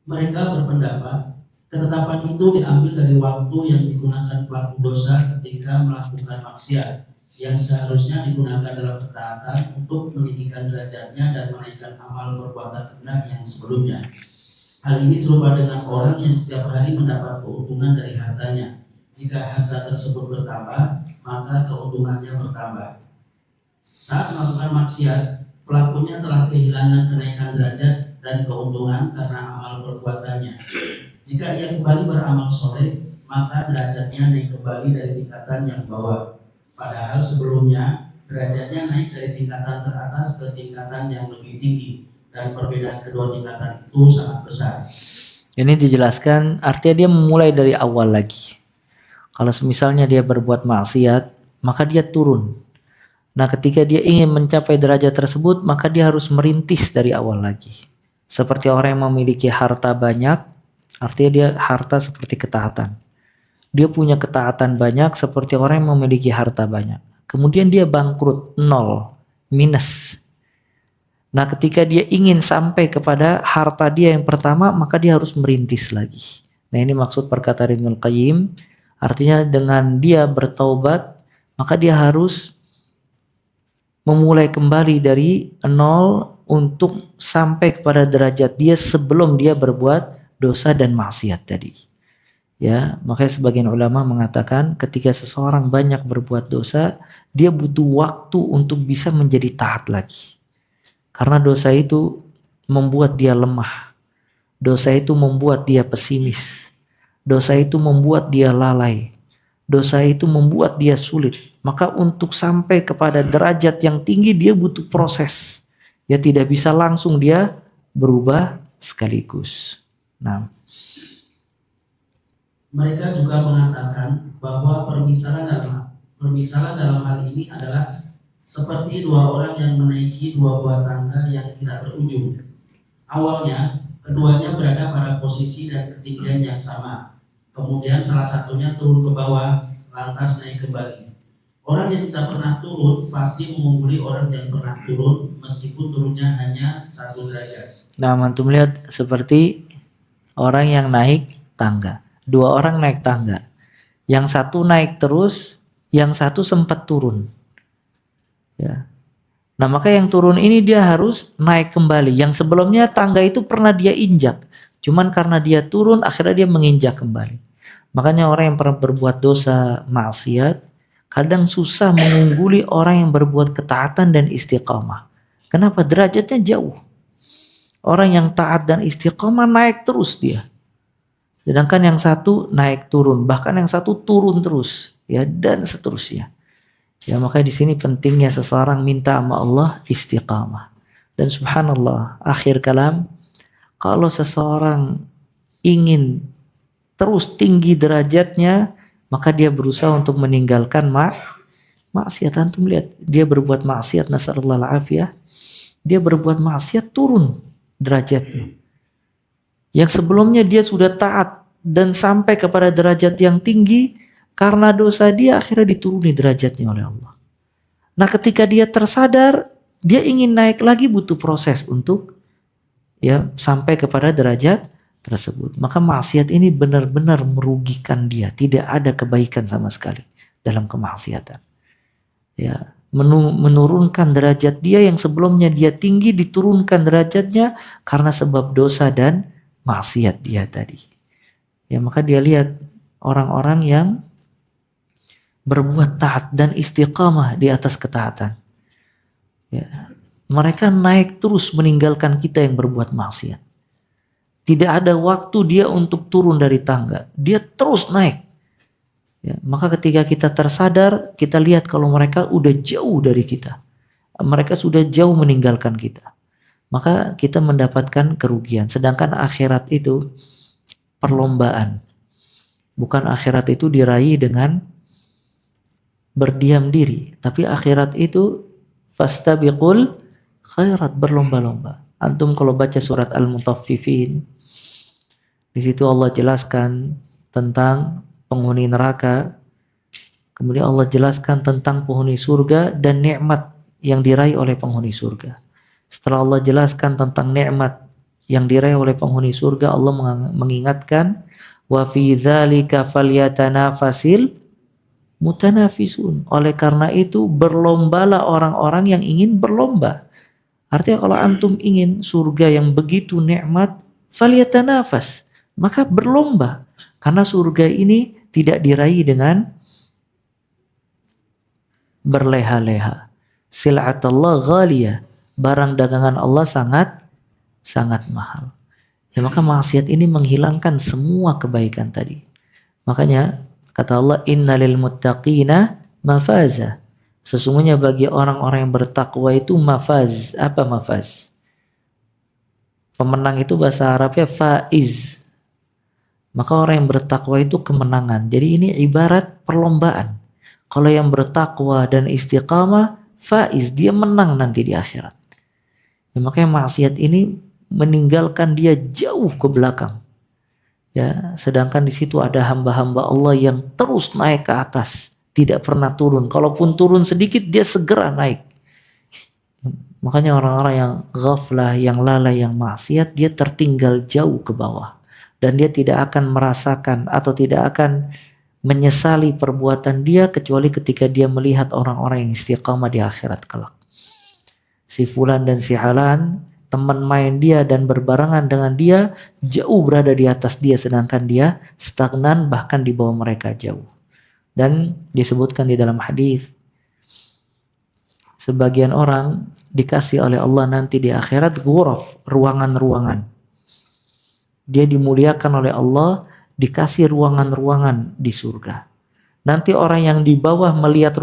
mereka berpendapat ketetapan itu diambil dari waktu yang digunakan pelaku dosa ketika melakukan maksiat, yang seharusnya digunakan dalam ketaatan untuk meninggikan derajatnya dan menaikkan amal perbuatan rendah yang sebelumnya. Hal ini serupa dengan orang yang setiap hari mendapat keuntungan dari hartanya. Jika harta tersebut bertambah, maka keuntungannya bertambah. Saat melakukan maksiat, pelakunya telah kehilangan kenaikan derajat dan keuntungan karena amal perbuatannya. Jika ia kembali beramal soleh, maka derajatnya naik kembali dari tingkatan yang bawah. Padahal sebelumnya derajatnya naik dari tingkatan teratas ke tingkatan yang lebih tinggi, dan perbedaan kedua tingkatan itu sangat besar. Ini dijelaskan artinya dia memulai dari awal lagi. Kalau misalnya dia berbuat maksiat, maka dia turun. Nah, ketika dia ingin mencapai derajat tersebut, maka dia harus merintis dari awal lagi. Seperti orang yang memiliki harta banyak, artinya dia harta seperti ketaatan. Dia punya ketaatan banyak seperti orang yang memiliki harta banyak. Kemudian dia bangkrut, nol, minus. Nah, ketika dia ingin sampai kepada harta dia yang pertama, maka dia harus merintis lagi. Nah, ini maksud perkataan Ibnu Qayyim. Artinya dengan dia bertaubat, maka dia harus memulai kembali dari nol untuk sampai kepada derajat dia sebelum dia berbuat dosa dan maksiat tadi. Ya, makanya sebagian ulama mengatakan ketika seseorang banyak berbuat dosa, dia butuh waktu untuk bisa menjadi taat lagi. Karena dosa itu membuat dia lemah. Dosa itu membuat dia pesimis. Dosa itu membuat dia lalai. Dosa itu membuat dia sulit. Maka untuk sampai kepada derajat yang tinggi dia butuh proses. Ya, tidak bisa langsung dia berubah sekaligus. Nah, mereka juga mengatakan bahwa permisalan dalam hal ini adalah seperti dua orang yang menaiki dua buah tangga yang tidak berujung. Awalnya keduanya berada pada posisi dan ketinggian yang sama. Kemudian salah satunya turun ke bawah, lantas naik kembali. Orang yang tidak pernah turun pasti mengungguli orang yang pernah turun, meskipun turunnya hanya 1 derajat. Nah, antum lihat seperti orang yang naik tangga. 2 orang naik tangga. Yang satu naik terus, yang satu sempat turun. Ya. Nah, maka yang turun ini dia harus naik kembali. Yang sebelumnya tangga itu pernah dia injak. Cuman karena dia turun, akhirnya dia menginjak kembali. Makanya orang yang pernah berbuat dosa maksiat, kadang susah mengungguli orang yang berbuat ketaatan dan istiqamah. Kenapa? Derajatnya jauh. Orang yang taat dan istiqamah naik terus dia. Sedangkan yang satu naik turun, bahkan yang satu turun terus, ya, dan seterusnya. Ya, makanya di sini pentingnya seseorang minta sama Allah istiqamah. Dan subhanallah, akhir kalam, kalau seseorang ingin terus tinggi derajatnya, maka dia berusaha untuk meninggalkan maksiat. Antum lihat, dia berbuat maksiat, nasallallahu alaihi, dia berbuat maksiat turun derajatnya. Yang sebelumnya dia sudah taat dan sampai kepada derajat yang tinggi, karena dosa dia akhirnya dituruni derajatnya oleh Allah. Nah, ketika dia tersadar, dia ingin naik lagi, butuh proses untuk ya sampai kepada derajat tersebut. Maka maksiat ini benar-benar merugikan dia, tidak ada kebaikan sama sekali dalam kemaksiatan. Ya, menurunkan derajat dia yang sebelumnya dia tinggi, diturunkan derajatnya karena sebab dosa dan maksiat dia tadi. Ya, maka dia lihat orang-orang yang berbuat taat dan istiqamah di atas ketaatan. Ya, mereka naik terus meninggalkan kita yang berbuat maksiat. Tidak ada waktu dia untuk turun dari tangga. Dia terus naik. Ya, maka ketika kita tersadar, kita lihat kalau mereka udah jauh dari kita. Mereka sudah jauh meninggalkan kita. Maka kita mendapatkan kerugian. Sedangkan akhirat itu perlombaan. Bukan akhirat itu diraih dengan berdiam diri. Tapi akhirat itu fastabiqul khairat, berlomba-lomba. Antum kalau baca surat Al-Mutaffifin, di situ Allah jelaskan tentang penghuni neraka. Kemudian Allah jelaskan tentang penghuni surga dan nikmat yang diraih oleh penghuni surga. Setelah Allah jelaskan tentang nikmat yang diraih oleh penghuni surga, Allah mengingatkan wa fi dzalika falyatanafasil mutanafisun. Oleh karena itu berlombalah orang-orang yang ingin berlomba. Artinya kalau antum ingin surga yang begitu nikmat, falyatanafas, maka berlomba. Karena surga ini tidak diraih dengan berleha-leha. Sil'atullah ghaliyah, barang dagangan Allah sangat mahal. Ya, maka maksiat ini menghilangkan semua kebaikan tadi. Makanya kata Allah, innalil muttaqina mafaza. Sesungguhnya bagi orang-orang yang bertakwa itu mafaz. Apa mafaz? Pemenang itu bahasa Arabnya faiz. Maka orang yang bertakwa itu kemenangan. Jadi ini ibarat perlombaan. Kalau yang bertakwa dan istiqamah, faiz, dia menang nanti di akhirat. Ya, makanya maksiat ini meninggalkan dia jauh ke belakang. Ya, sedangkan di situ ada hamba-hamba Allah yang terus naik ke atas, tidak pernah turun. Kalaupun turun sedikit, dia segera naik. Makanya orang-orang yang ghaflah, yang lalai, yang maksiat, dia tertinggal jauh ke bawah. Dan dia tidak akan merasakan atau tidak akan menyesali perbuatan dia kecuali ketika dia melihat orang-orang yang istiqamah di akhirat kelak. Si fulan dan si alan, teman main dia dan berbarengan dengan dia, jauh berada di atas dia, sedangkan dia stagnan, bahkan di bawah mereka jauh. Dan disebutkan di dalam hadis, sebagian orang dikasih oleh Allah nanti di akhirat ghuraf, ruangan-ruangan. Dia dimuliakan oleh Allah, dikasih ruangan-ruangan di surga. Nanti orang yang di bawah melihat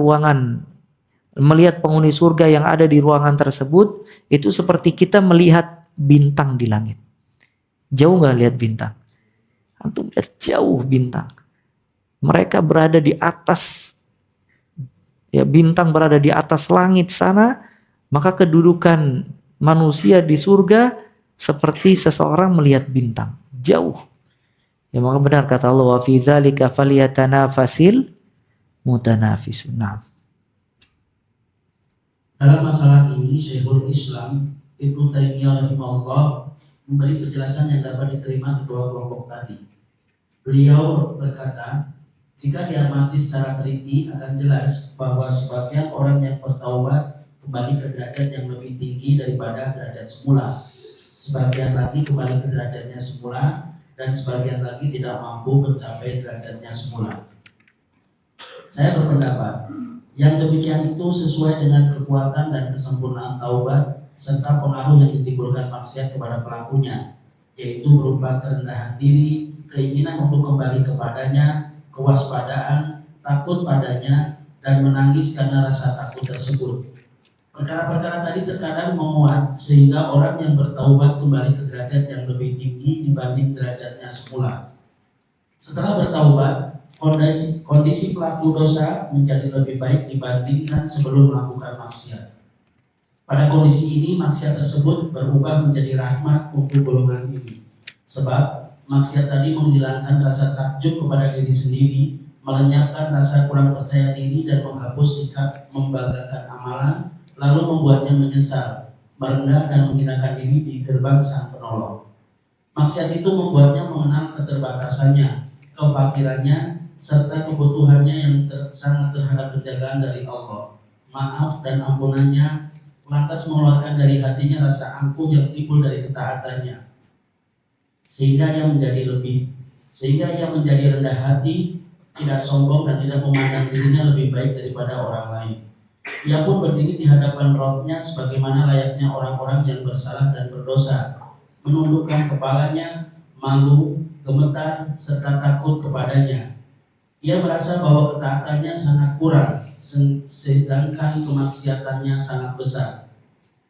penghuni surga yang ada di ruangan tersebut, itu seperti kita melihat bintang di langit. Jauh gak lihat bintang? Antum lihat jauh bintang. Mereka berada di atas, ya, bintang berada di atas langit sana, maka kedudukan manusia di surga seperti seseorang melihat bintang jauh. Ya, maka benar kata Allah, wa fi dzalika falyatanafasil mutanafisun. Nah, dalam masalah ini Syekhul Islam Ibnu Taimiyah rahimahullah memberi penjelasan yang dapat diterima kedua kelompok tadi. Beliau berkata, jika diamati secara teliti akan jelas bahwa sebagian orang yang bertaubat kembali ke derajat yang lebih tinggi daripada derajat semula. Sebagian lagi kembali ke derajatnya semula, dan sebagian lagi tidak mampu mencapai derajatnya semula. Saya berpendapat yang demikian itu sesuai dengan kekuatan dan kesempurnaan taubat serta pengaruh yang ditimbulkan maksiat kepada pelakunya, yaitu berupa kerendahan diri, keinginan untuk kembali kepadanya, kewaspadaan, takut padanya, dan menangis karena rasa takut tersebut. Perkara-perkara tadi terkadang memuat sehingga orang yang bertaubat kembali ke derajat yang lebih tinggi dibanding derajatnya semula. Setelah bertaubat, kondisi pelaku dosa menjadi lebih baik dibandingkan sebelum melakukan maksiat. Pada kondisi ini, maksiat tersebut berubah menjadi rahmat untuk golongan ini. Sebab maksiat tadi menghilangkan rasa takjub kepada diri sendiri, melenyapkan rasa kurang percaya diri, dan menghapus sikap membanggakan amalan, lalu membuatnya menyesal, merendah dan menghinakan diri di gerbang Sang Penolong. Maksiat itu membuatnya mengenal keterbatasannya, kefakirannya, serta kebutuhannya yang sangat terhadap penjagaan dari Allah, maaf dan ampunannya, lantas mengeluarkan dari hatinya rasa angkuh yang timbul dari ketaatannya, sehingga ia menjadi rendah hati, tidak sombong dan tidak memandang dirinya lebih baik daripada orang lain. Ia pun berdiri di hadapan Rabb-Nya sebagaimana layaknya orang-orang yang bersalah dan berdosa, menundukkan kepalanya, malu, gemetar, serta takut kepadanya. Ia merasa bahwa ketaatannya sangat kurang, sedangkan kemaksiatannya sangat besar.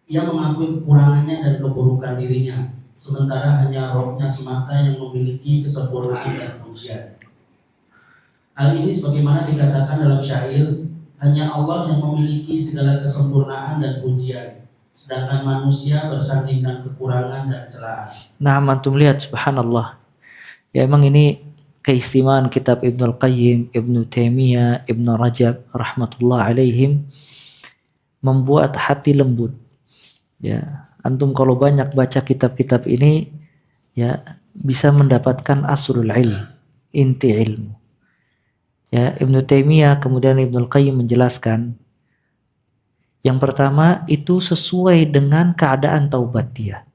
Ia mengakui kekurangannya dan keburukan dirinya, sementara hanya Rabb-Nya semata yang memiliki kesempurnaan dan pujian. Hal ini sebagaimana dikatakan dalam syair, hanya Allah yang memiliki segala kesempurnaan dan pujian, sedangkan manusia bersanding dengan kekurangan dan celaan. Nah, antum lihat, subhanallah. Ya, emang ini keistimewaan kitab Ibnul Qayyim, Ibnu Taimiyah, Ibnu Rajab rahmatullah alaihim, membuat hati lembut. Ya, antum kalau banyak baca kitab-kitab ini, ya bisa mendapatkan asrul ilm, inti ilmu. Ya, Ibnu Taimiyah kemudian Ibnul Qayyim menjelaskan, yang pertama itu sesuai dengan keadaan taubat dia.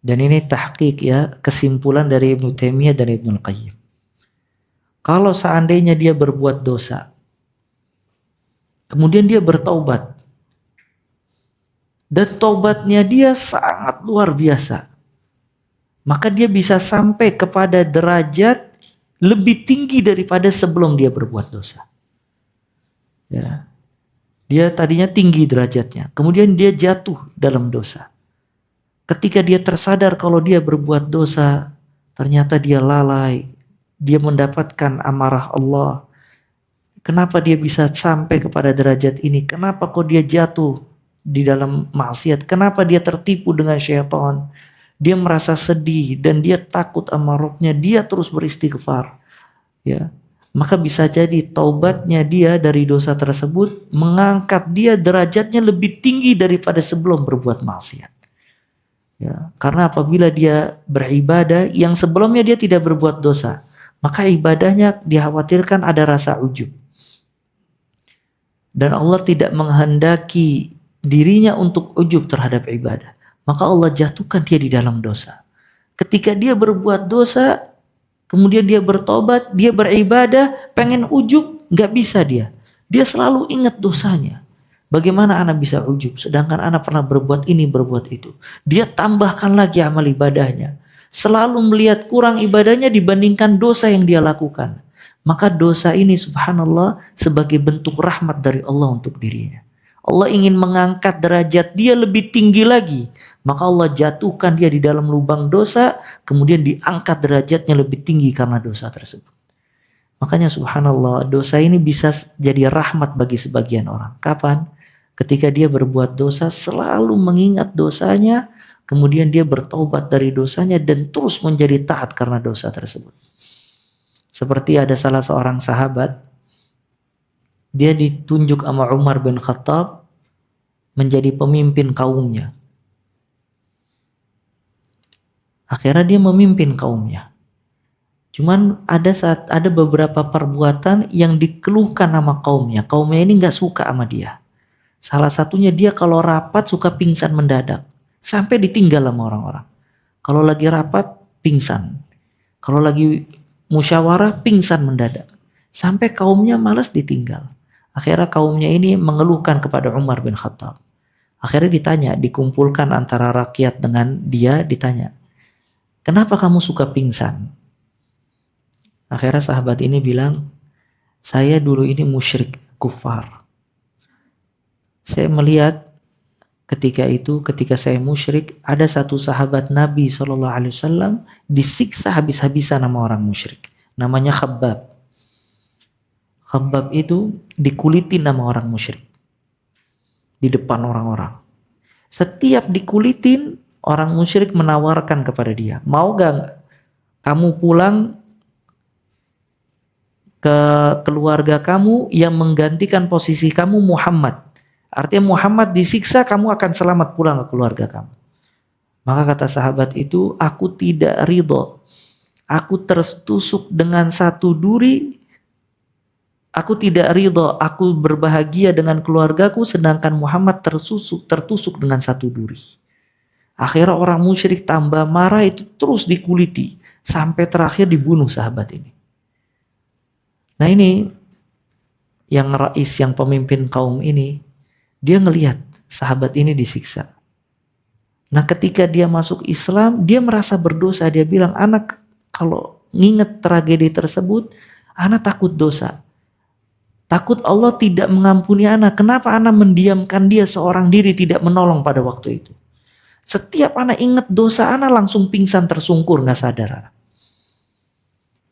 Dan ini tahqiq, ya, kesimpulan dari Ibnu Taimiyah dan Ibnul Qayyim. Kalau seandainya dia berbuat dosa, kemudian dia bertaubat, dan taubatnya dia sangat luar biasa, maka dia bisa sampai kepada derajat lebih tinggi daripada sebelum dia berbuat dosa. Ya. Dia tadinya tinggi derajatnya, kemudian dia jatuh dalam dosa. Ketika dia tersadar kalau dia berbuat dosa, ternyata dia lalai, dia mendapatkan amarah Allah. Kenapa dia bisa sampai kepada derajat ini? Kenapa kok dia jatuh di dalam maksiat? Kenapa dia tertipu dengan syaitan? Dia merasa sedih dan dia takut sama Rabb-Nya, dia terus beristighfar. Ya. Maka bisa jadi taubatnya dia dari dosa tersebut mengangkat dia derajatnya lebih tinggi daripada sebelum berbuat maksiat. Ya, karena apabila dia beribadah yang sebelumnya dia tidak berbuat dosa, maka ibadahnya dikhawatirkan ada rasa ujub. Dan Allah tidak menghendaki dirinya untuk ujub terhadap ibadah. Maka Allah jatuhkan dia di dalam dosa. Ketika dia berbuat dosa, kemudian dia bertobat, dia beribadah, pengen ujub, gak bisa dia. Dia selalu ingat dosanya. Bagaimana anak bisa ujub sedangkan anak pernah berbuat ini, berbuat itu. Dia tambahkan lagi amal ibadahnya. Selalu melihat kurang ibadahnya dibandingkan dosa yang dia lakukan. Maka dosa ini subhanallah sebagai bentuk rahmat dari Allah untuk dirinya. Allah ingin mengangkat derajat dia lebih tinggi lagi. Maka Allah jatuhkan dia di dalam lubang dosa, kemudian diangkat derajatnya lebih tinggi karena dosa tersebut. Makanya subhanallah, dosa ini bisa jadi rahmat bagi sebagian orang. Kapan? Ketika dia berbuat dosa, selalu mengingat dosanya, kemudian dia bertaubat dari dosanya dan terus menjadi taat karena dosa tersebut. Seperti ada salah seorang sahabat, dia ditunjuk sama Umar bin Khattab menjadi pemimpin kaumnya. Akhirnya dia memimpin kaumnya. Cuman ada beberapa perbuatan yang dikeluhkan sama kaumnya. Kaumnya ini gak suka sama dia. Salah satunya dia kalau rapat suka pingsan mendadak. Sampai ditinggal sama orang-orang. Kalau lagi rapat, pingsan. Kalau lagi musyawarah, pingsan mendadak. Sampai kaumnya malas ditinggal. Akhirnya kaumnya ini mengeluhkan kepada Umar bin Khattab. Akhirnya ditanya, dikumpulkan antara rakyat dengan dia, ditanya, kenapa kamu suka pingsan? Akhirnya sahabat ini bilang, saya dulu ini musyrik kufar. Saya melihat ketika saya musyrik, ada satu sahabat Nabi SAW disiksa habis-habisan sama orang musyrik. Namanya Khabbab. Khabbab itu dikulitin sama orang musyrik di depan orang-orang. Setiap dikulitin, orang musyrik menawarkan kepada dia, mau gak kamu pulang ke keluarga kamu yang menggantikan posisi kamu Muhammad. Artinya Muhammad disiksa, kamu akan selamat pulang ke keluarga kamu. Maka kata sahabat itu, aku tidak ridho. Aku tertusuk dengan satu duri. Aku tidak ridho, aku berbahagia dengan keluargaku, sedangkan Muhammad tertusuk dengan satu duri. Akhirnya orang musyrik tambah marah, itu terus dikuliti sampai terakhir dibunuh sahabat ini. Nah ini yang rais, yang pemimpin kaum ini, dia ngelihat sahabat ini disiksa. Nah ketika dia masuk Islam, dia merasa berdosa. Dia bilang, anak kalau nginget tragedi tersebut, anak takut dosa. Takut Allah tidak mengampuni anak. Kenapa anak mendiamkan dia seorang diri, tidak menolong pada waktu itu? Setiap anak ingat dosa, anak langsung pingsan tersungkur, gak sadar.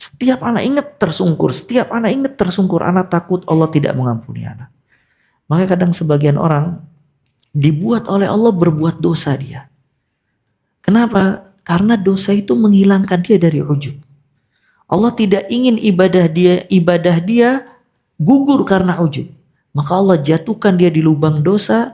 Setiap anak ingat tersungkur, anak takut Allah tidak mengampuni anak. Maka kadang sebagian orang dibuat oleh Allah berbuat dosa dia. Kenapa? Karena dosa itu menghilangkan dia dari ujub. Allah tidak ingin ibadah dia gugur karena ujub. Maka Allah jatuhkan dia di lubang dosa,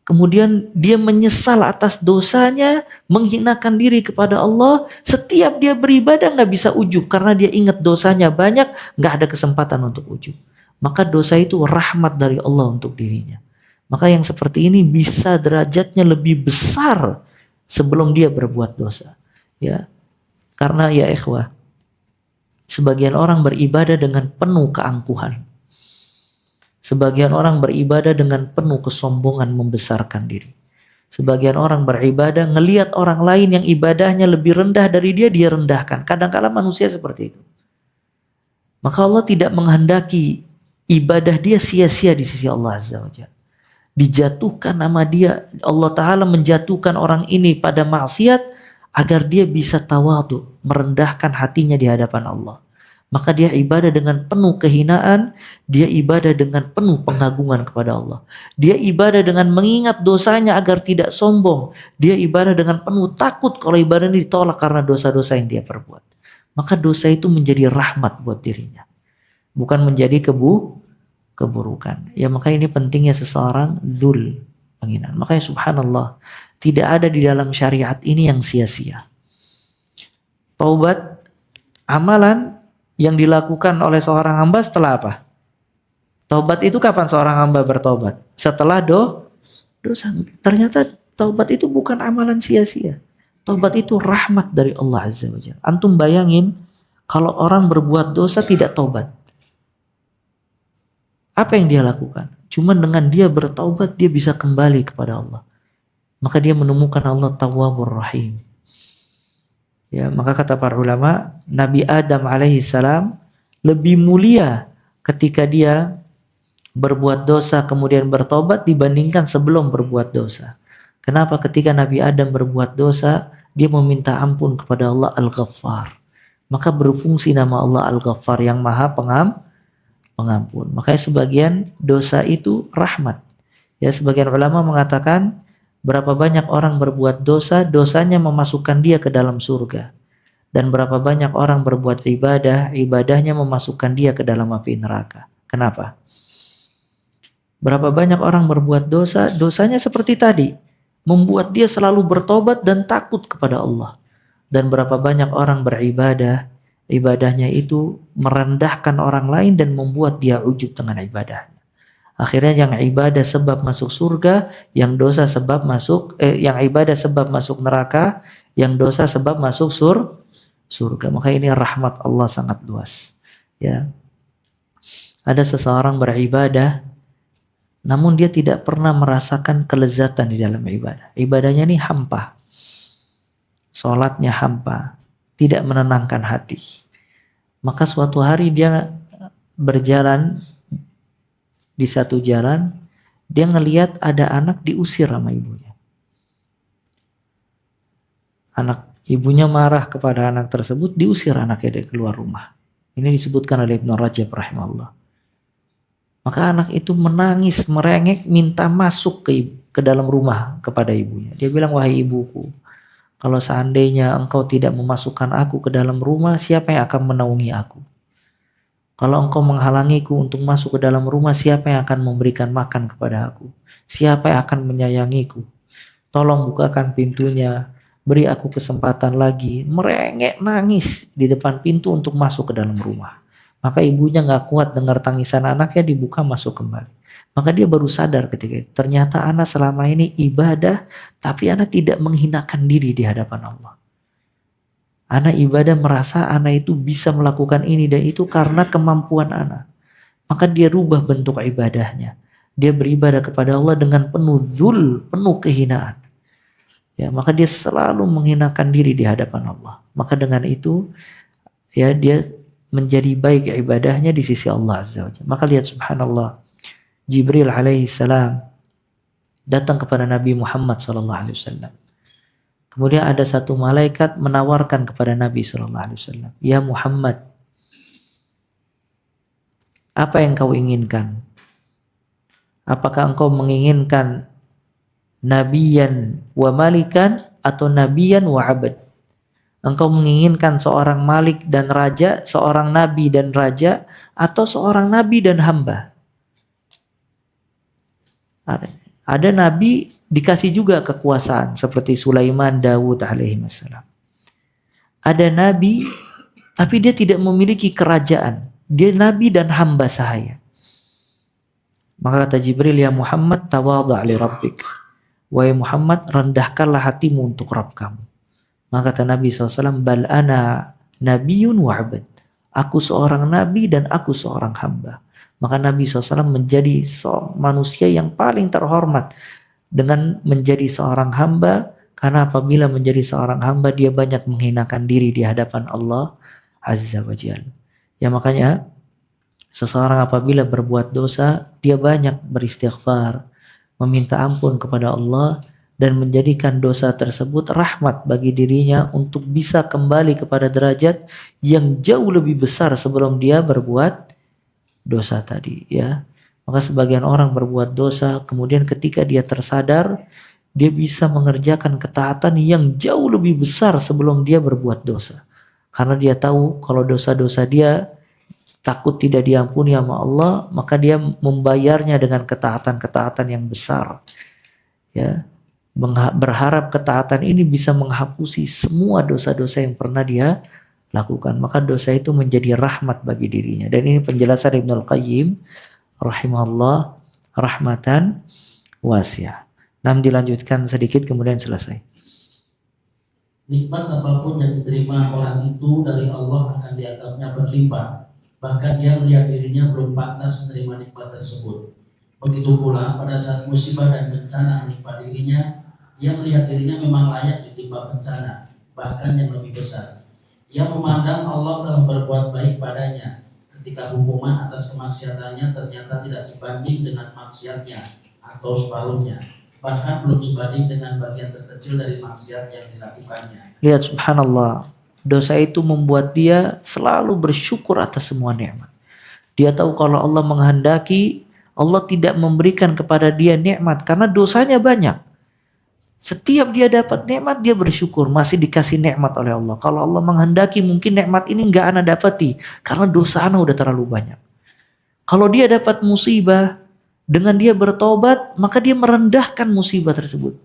kemudian dia menyesal atas dosanya, menghinakan diri kepada Allah. Setiap dia beribadah gak bisa ujub, karena dia ingat dosanya banyak, gak ada kesempatan untuk ujub. Maka dosa itu rahmat dari Allah untuk dirinya. Maka yang seperti ini bisa derajatnya lebih besar sebelum dia berbuat dosa. Ya, karena ya ikhwah, sebagian orang beribadah dengan penuh keangkuhan. Sebagian orang beribadah dengan penuh kesombongan, membesarkan diri. Sebagian orang beribadah ngelihat orang lain yang ibadahnya lebih rendah dari dia, dia rendahkan. Kadang-kala manusia seperti itu. Maka Allah tidak menghendaki ibadah dia sia-sia di sisi Allah Azza wa Jalla. Dijatuhkan nama dia, Allah Ta'ala menjatuhkan orang ini pada maksiat agar dia bisa tawadhu, merendahkan hatinya di hadapan Allah. Maka dia ibadah dengan penuh kehinaan, dia ibadah dengan penuh pengagungan kepada Allah. Dia ibadah dengan mengingat dosanya agar tidak sombong. Dia ibadah dengan penuh takut kalau ibadah ini ditolak karena dosa-dosa yang dia perbuat. Maka dosa itu menjadi rahmat buat dirinya, bukan menjadi keburukan. Ya maka ini pentingnya seseorang zul, penghinaan. Makanya subhanallah, tidak ada di dalam syariat ini yang sia-sia. Taubat, amalan yang dilakukan oleh seorang hamba setelah apa? Taubat itu kapan seorang hamba bertobat? Setelah dosa. Ternyata taubat itu bukan amalan sia-sia. Taubat itu rahmat dari Allah Azza wa Jalla. Antum bayangin kalau orang berbuat dosa tidak taubat. Apa yang dia lakukan? Cuma dengan dia bertaubat dia bisa kembali kepada Allah. Maka dia menemukan Allah Tawwabur Rahim. Ya, maka kata para ulama, Nabi Adam alaihissalam lebih mulia ketika dia berbuat dosa kemudian bertobat dibandingkan sebelum berbuat dosa. Kenapa? Ketika Nabi Adam berbuat dosa, dia meminta ampun kepada Allah Al-Ghaffar. Maka berfungsi nama Allah Al-Ghaffar yang maha pengampun. Makanya sebagian dosa itu rahmat. Ya, sebagian ulama mengatakan berapa banyak orang berbuat dosa, dosanya memasukkan dia ke dalam surga. Dan berapa banyak orang berbuat ibadah, ibadahnya memasukkan dia ke dalam api neraka. Kenapa? Berapa banyak orang berbuat dosa, dosanya seperti tadi, membuat dia selalu bertobat dan takut kepada Allah. Dan berapa banyak orang beribadah, ibadahnya itu merendahkan orang lain dan membuat dia ujub dengan ibadahnya. Akhirnya yang ibadah sebab masuk surga, yang dosa sebab yang ibadah sebab masuk neraka, yang dosa sebab masuk surga. Maka ini rahmat Allah sangat luas. Ya. Ada seseorang beribadah, namun dia tidak pernah merasakan kelezatan di dalam ibadah. Ibadahnya ini hampa. Salatnya hampa, tidak menenangkan hati. Maka suatu hari dia berjalan di satu jalan, dia ngelihat ada anak diusir sama ibunya. Anak ibunya marah kepada anak tersebut, diusir anaknya dari keluar rumah. Ini disebutkan oleh Ibnu Rajab rahimahullah. Maka anak itu menangis, merengek, minta masuk ke dalam rumah kepada ibunya. Dia bilang, wahai ibuku, kalau seandainya engkau tidak memasukkan aku ke dalam rumah, siapa yang akan menaungi aku? Kalau engkau menghalangiku untuk masuk ke dalam rumah, siapa yang akan memberikan makan kepada aku? Siapa yang akan menyayangiku? Tolong bukakan pintunya, beri aku kesempatan lagi. Merengek nangis di depan pintu untuk masuk ke dalam rumah. Maka ibunya gak kuat dengar tangisan anaknya, dibuka masuk kembali. Maka dia baru sadar ketika itu, ternyata anak selama ini ibadah, tapi anak tidak menghinakan diri di hadapan Allah. Anak ibadah merasa anak itu bisa melakukan ini dan itu karena kemampuan anak. Maka dia rubah bentuk ibadahnya. Dia beribadah kepada Allah dengan penuh zul, penuh kehinaan. Ya, maka dia selalu menghinakan diri di hadapan Allah. Maka dengan itu ya dia menjadi baik ibadahnya di sisi Allah Azza wa Jalla. Maka lihat subhanallah, Jibril alaihi salam datang kepada Nabi Muhammad sallallahu alaihi wasallam. Kemudian ada satu malaikat menawarkan kepada Nabi sallallahu alaihi wasallam, "Ya Muhammad, apa yang kau inginkan? Apakah engkau menginginkan nabiyan wa malikan atau nabiyan wa abad?" Engkau menginginkan seorang malik dan raja, seorang nabi dan raja, atau seorang nabi dan hamba? Ada nabi dikasih juga kekuasaan seperti Sulaiman, Daud alaihi wassalam. Ada nabi tapi dia tidak memiliki kerajaan. Dia nabi dan hamba sahaya. Maka kata Jibril, "Ya Muhammad, tawadha' li rabbik." Wahai Muhammad, rendahkanlah hatimu untuk Rabb kamu. Maka kata Nabi SAW, "Bal ana nabiyun wa abad." Aku seorang nabi dan aku seorang hamba. Maka Nabi SAW menjadi manusia yang paling terhormat dengan menjadi seorang hamba, karena apabila menjadi seorang hamba dia banyak menghinakan diri di hadapan Allah Azza wa Jalla. Ya makanya seseorang apabila berbuat dosa, dia banyak beristighfar, meminta ampun kepada Allah, dan menjadikan dosa tersebut rahmat bagi dirinya untuk bisa kembali kepada derajat yang jauh lebih besar sebelum dia berbuat dosa tadi, ya. Maka sebagian orang berbuat dosa, kemudian ketika dia tersadar, dia bisa mengerjakan ketaatan yang jauh lebih besar sebelum dia berbuat dosa. Karena dia tahu kalau dosa-dosa dia takut tidak diampuni sama Allah, maka dia membayarnya dengan ketaatan-ketaatan yang besar. Ya, berharap ketaatan ini bisa menghapusi semua dosa-dosa yang pernah dia lakukan. Maka dosa itu menjadi rahmat bagi dirinya. Dan ini penjelasan Ibnul Qayyim rahimahullah rahmatan wasi'ah. Dilanjutkan sedikit kemudian selesai. Nikmat apapun yang diterima orang itu dari Allah akan dianggapnya berlimpah. Bahkan dia melihat dirinya belum pantas menerima nikmat tersebut. Begitu pula pada saat musibah dan bencana menimpa dirinya, ia melihat dirinya memang layak ditimpa bencana, bahkan yang lebih besar. Ia memandang Allah telah berbuat baik padanya ketika hukuman atas kemaksiatannya ternyata tidak sebanding dengan maksiatnya atau separuhnya, bahkan belum sebanding dengan bagian terkecil dari maksiat yang dilakukannya. Lihat subhanallah, dosa itu membuat dia selalu bersyukur atas semua nikmat. Dia tahu kalau Allah menghendaki, Allah tidak memberikan kepada dia nikmat karena dosanya banyak. Setiap dia dapat nikmat dia bersyukur masih dikasih nikmat oleh Allah. Kalau Allah menghendaki mungkin nikmat ini enggak ana dapati karena dosa ana udah terlalu banyak. Kalau dia dapat musibah dengan dia bertobat, maka dia merendahkan musibah tersebut.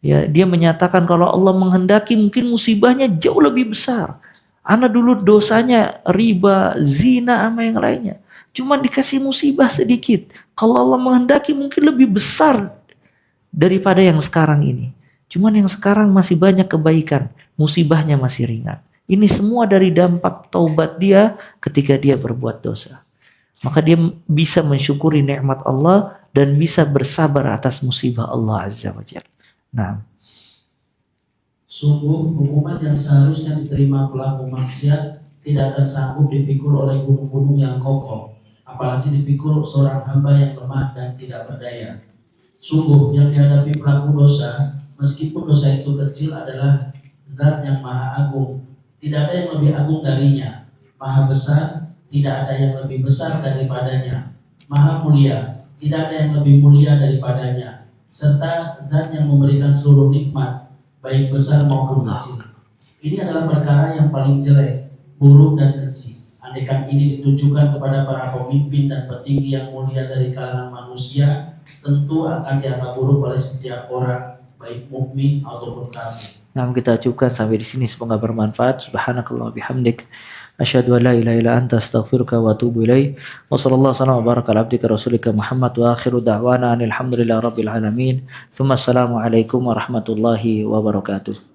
Ya, dia menyatakan kalau Allah menghendaki mungkin musibahnya jauh lebih besar. Ana dulu dosanya riba, zina sama yang lainnya. Cuman dikasih musibah sedikit. Kalau Allah menghendaki mungkin lebih besar daripada yang sekarang ini. Cuman yang sekarang masih banyak kebaikan, musibahnya masih ringan. Ini semua dari dampak taubat dia ketika dia berbuat dosa. Maka dia bisa mensyukuri nikmat Allah dan bisa bersabar atas musibah Allah Azza wa Jalla. Nah, sungguh hukuman yang seharusnya diterima pelaku maksiat tidak akan sanggup dipikul oleh gunung-gunung yang kokoh, apalagi dipikul seorang hamba yang lemah dan tidak berdaya. Sungguh yang dihadapi pelaku dosa, meskipun dosa itu kecil, adalah Zat yang maha agung. Tidak ada yang lebih agung darinya. Maha besar, tidak ada yang lebih besar daripadanya. Maha mulia, tidak ada yang lebih mulia daripadanya. Serta Zat yang memberikan seluruh nikmat, baik besar maupun kecil. Ini adalah perkara yang paling jelek, buruk dan kecil. Andaikan ini ditujukan kepada para pemimpin dan petinggi yang mulia dari kalangan manusia, tentu akan dianggap buruk oleh setiap orang, baik mukmin ataupun kafir. Nah, kita cukupkan sampai di sini, semoga bermanfaat. Subhanakallah bihamdik, asyhadu an la ilaha illa anta, astaghfiruka wa atubu ilaik. Wa sallallahu wasallam wa baraka ala abdika rasulika Muhammad wa akhiru da'wana alhamdulillahi rabbil alamin. Tsumma assalamu alaikum warahmatullahi wabarakatuh.